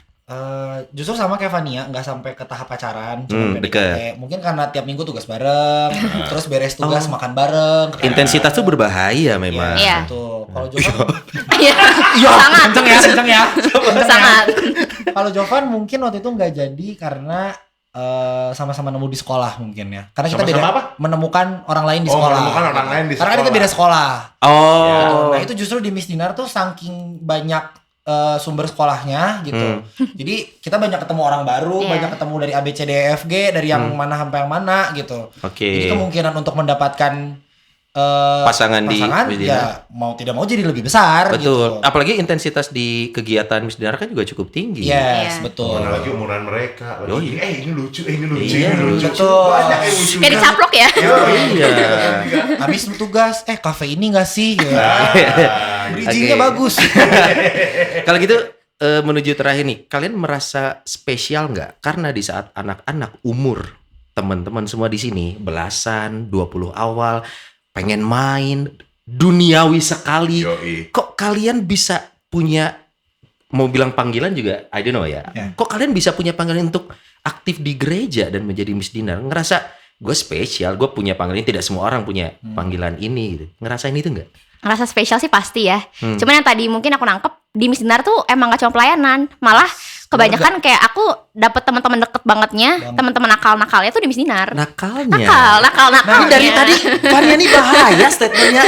Justru sama kayak Fania, nggak sampai ke tahap pacaran, cuma PDKT. deket. Mungkin karena tiap minggu tugas bareng, terus beres tugas makan bareng. Intensitas tuh berbahaya memang. Iya. Tuh, kalau Jovan, Iya. Sangat. kenceng ya. Sangat. Kalau Jovan mungkin waktu itu nggak jadi karena sama-sama nemu di sekolah mungkin ya. Karena kita Sama-sama beda apa? menemukan orang lain di Oh, sekolah. menemukan orang lain di Karena kan kita sekolah. beda sekolah. Oh. Nah itu justru di Miss Dinar tuh saking banyak sumber sekolahnya gitu. Jadi kita banyak ketemu orang baru, Iya. banyak ketemu dari A B C D E F G, dari yang mana sampai yang mana gitu. Oke. Jadi kemungkinan untuk mendapatkan Pasangan di Miss ya Dinar. mau tidak mau jadi lebih besar Betul. gitu. Apalagi intensitas di kegiatan Miss Dinar kan juga cukup tinggi. Yes, Iya. betul. Mana lagi umuran mereka. Oh, Lagi, iya. ini lucu, ini lucu, Iya, ini lucu. betul. Banyak yang lucu. Kayak dicaplok ya. Iya. Habis lu tugas, kafe ini gak sih? Gitu. Nah, Bridgingnya Oke. bagus. Kalau gitu menuju terakhir nih, kalian merasa spesial nggak? Karena di saat anak-anak umur teman-teman semua di sini belasan, 20 awal, pengen main, duniawi sekali. Yoi. Kok kalian bisa punya, mau bilang panggilan juga, I don't know ya. Kok kalian bisa punya panggilan untuk aktif di gereja dan menjadi Miss Dinar? Ngerasa gue spesial, gue punya panggilan. Tidak semua orang punya panggilan ini gitu. Ngerasain itu nggak? Ngerasa spesial sih pasti ya. Cuman yang tadi mungkin aku nangkep di Miss Dinar tuh emang gak cuma pelayanan, malah kebanyakan kayak aku dapet teman-teman deket bangetnya, teman-teman nakal-nakalnya tuh di Miss Dinar. Nakalnya. Nakal. Ini dari tadi Fania ini bahaya statementnya.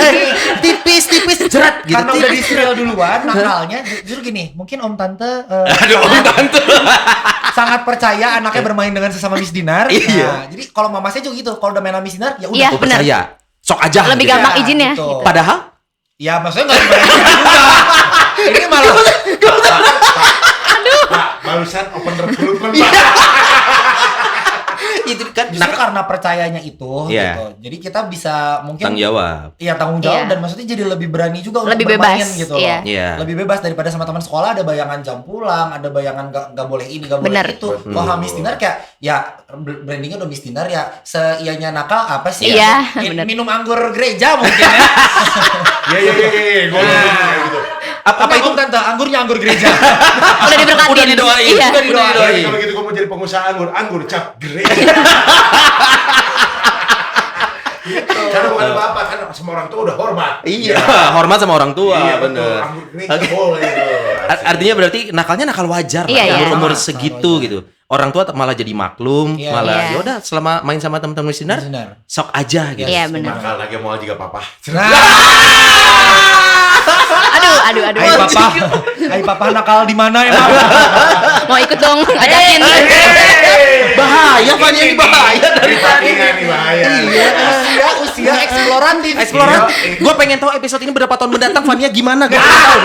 Tipis jerat gitu. Karena udah di serial duluan, nakalnya justru gini, mungkin Om Tante Aduh, Om Tante. sangat percaya anaknya bermain dengan sesama Miss Dinar. Iya. Nah, jadi kalau mama saya juga gitu, kalau udah main sama Miss Dinar ya udah. Iya, Gue bener. percaya. Sok aja. Lebih gitu. gampang izinnya. gitu. Padahal Ya maksudnya nggak dibayar juga. Ini malah Pak, barusan open recruitment Iya. Pak. itu kan justru karena percayanya itu Iya. gitu. Jadi kita bisa mungkin tanggung jawab. Iya tanggung jawab Iya. dan maksudnya jadi lebih berani juga Lebih untuk bermain bebas, gitu iya. loh. Iya. Lebih bebas daripada sama teman sekolah ada bayangan jam pulang, ada bayangan gak boleh ini, gak boleh Bener. itu. Wah, Miss Dinar kayak ya brandingnya udah Miss Dinar ya seianya nakal apa sih? Iya, Ya? bener. Minum anggur gereja mungkin ya. Iya. Gue gitu. Apa itu tante? Anggurnya anggur gereja. Udah diberkatin. Udah didoain. Iya. Udah didoain. Kalau gitu gue mau jadi pengusaha anggur cap gereja. Karena bukan apa-apa, kan sama orang tua udah hormat. Iya, hormat sama orang tua, Iya, betul. bener. Anggur gereja Oke. boleh itu. Artinya berarti nakalnya nakal wajar, Iya, iya. umur Nakal segitu wajar. gitu. Orang tua malah jadi maklum, Iya. malah Iya. ya udah selama main sama teman-teman Miss Dinar, Miss Dinar. sok aja gitu. Iya benar. Nakal lagi mau juga papa. Nah, Aduh. Hai papa nakal di mana emang? Mau ikut dong, ajakin. Bahaya, Fania ini bahaya dari tadi. Nih bahaya. Iya, usia eksploratif. Explorer, gue pengen tahu episode ini berapa tahun mendatang Fania gimana, gue pengen tahu.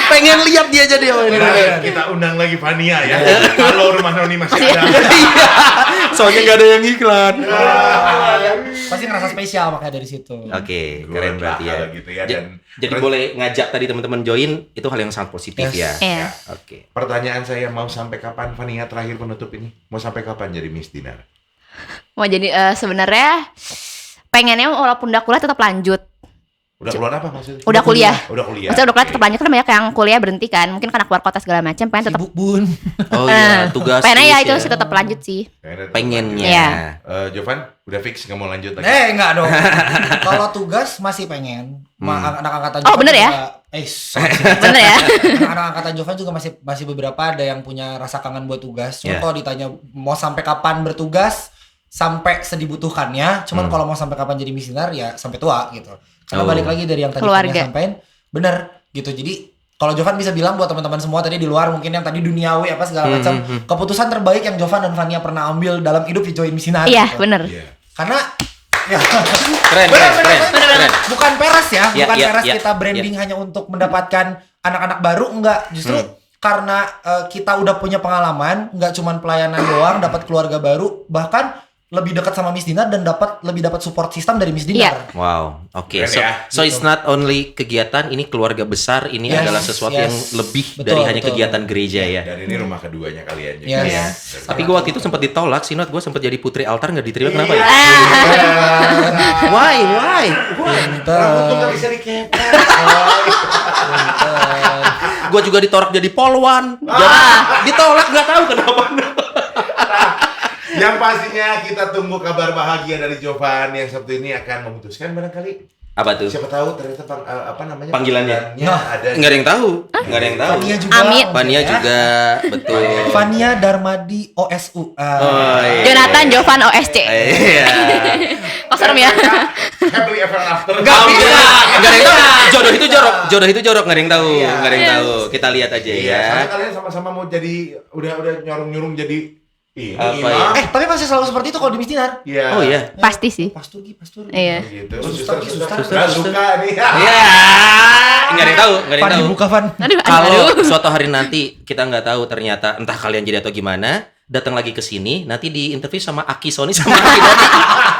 Pengen lihat dia jadi Benar, kita undang lagi Fania ya. Kalau rumah Noni masih ada. Iya, soalnya nggak ada yang iklan. Pasti ngerasa spesial makanya dari situ. Oke, Good keren lah berarti ya. kalau gitu ya, dan- Jadi boleh ngajak tadi teman-teman join, itu hal yang sangat positif Yes. ya. Iya. Oke. Pertanyaan saya, mau sampai kapan Fania terakhir penutup ini? Mau sampai kapan jadi Miss Dinar? Mau jadi sebenarnya pengennya walaupun udah kuliah tetap lanjut. Udah keluar apa maksudnya? Udah kuliah. Udah kuliah. Maksudnya udah kuliah tetap lanjut kan banyak yang kuliah berhenti kan. Mungkin karena keluar kota segala macam pengen tetap. Sibuk bun. Oh iya, tugas. Pengennya ya itu tulis sih tetap lanjut sih. Pengennya. Iya. Jovan, udah fix nggak mau lanjut lagi? Enggak dong. Kalau tugas masih pengen. Anak angkatan Oh, Jovan bener ya? juga- sorry. Bener ya? Anak angkatan Jovan juga masih beberapa ada yang punya rasa kangen buat tugas. Cuma Iya. kalau ditanya mau sampai kapan bertugas, sampai sedibutuhkannya. Cuman kalau mau sampai kapan jadi misinar ya sampai tua gitu. Karena Oh. balik lagi dari yang tadi Keluarga. Fania sampein, bener gitu. Jadi kalau Jovan bisa bilang buat teman-teman semua tadi di luar mungkin yang tadi duniawi apa segala macam, keputusan terbaik yang Jovan dan Fania pernah ambil dalam hidup di join misinar. Iya, gitu. bener. Iya. Karena ya Keren. bukan peres ya, Ya, bukan ya, peres ya, kita branding hanya untuk mendapatkan anak-anak baru, enggak. Justru karena kita udah punya pengalaman, enggak cuman pelayanan doang, dapat keluarga baru, bahkan lebih dekat sama Miss Dinar dan lebih dapat support sistem dari Miss Dinar. Wow, oke. Keren So, ya, so it's not only kegiatan, ini keluarga besar, ini Yes, adalah sesuatu yes. yang lebih Betul, dari hanya betul. kegiatan gereja ya. Dan ini rumah keduanya kalian juga. Yes. ya. Tapi gue waktu itu sempat ditolak, Sinot, gue sempat jadi putri altar nggak diterima, kenapa Iya. ya? Why? Rambut tuh nggak bisa dikepet. Gue juga ditolak jadi polwan, jadi ditolak nggak tahu kenapa. Yang pastinya kita tunggu kabar bahagia dari Jovan yang Sabtu ini akan memutuskan barangkali. Apa tuh? Siapa tahu ternyata Panggilannya. ada. Nggak ada yang tahu, nggak ada yang tahu. Fania juga. Amin. Fania ya. juga, betul. Fania Darmadi OSU. Oh, iya. Jonathan Jovan OSC. Iya. Oh serem ya. Happily ever after. Nggak bisa. Nggak ada yang tahu. Jodoh itu jorok, nggak ada yang tahu, Iya. nggak ada yang tahu. Kita lihat aja Iya, ya. soalnya kalian sama-sama mau jadi udah nyurung jadi ini Apa imam. ya? Tapi masih selalu seperti itu kalau di Miss Dinar. Iya. Oh iya. Pasti sih. Pastur. Iya. Gitu. Suster. Nggak suka nih. Iya. Nggak ada yang tahu, nggak ada yang Van tahu. dibuka Van. Kalau suatu hari nanti kita nggak tahu ternyata entah kalian jadi atau gimana, datang lagi ke sini, nanti di interview sama Aki Sony sama Aki Dani.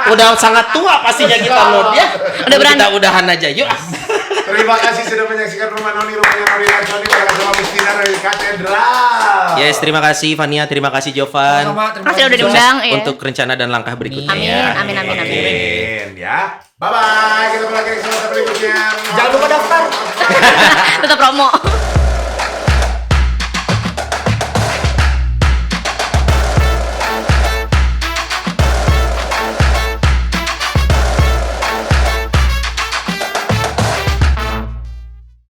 Udah sangat tua pastinya kita loh ya. Udah berani. Kita udahan aja yuk. Terima kasih sudah menyaksikan Rumah Noni, rumahnya Noni dan Sony. bersama Miss Dinar dari Katedral. Yes, terima kasih Fania, terima kasih Jovan. Sama-sama, terima Makasih udah kasih, diundang. Iya. Untuk rencana dan langkah berikutnya. Amin, ya. amin, amin, amin. Amin, ya. Bye bye. Kita berlangkah ke kesempatan berikutnya. Jangan lupa daftar. Tetap promo.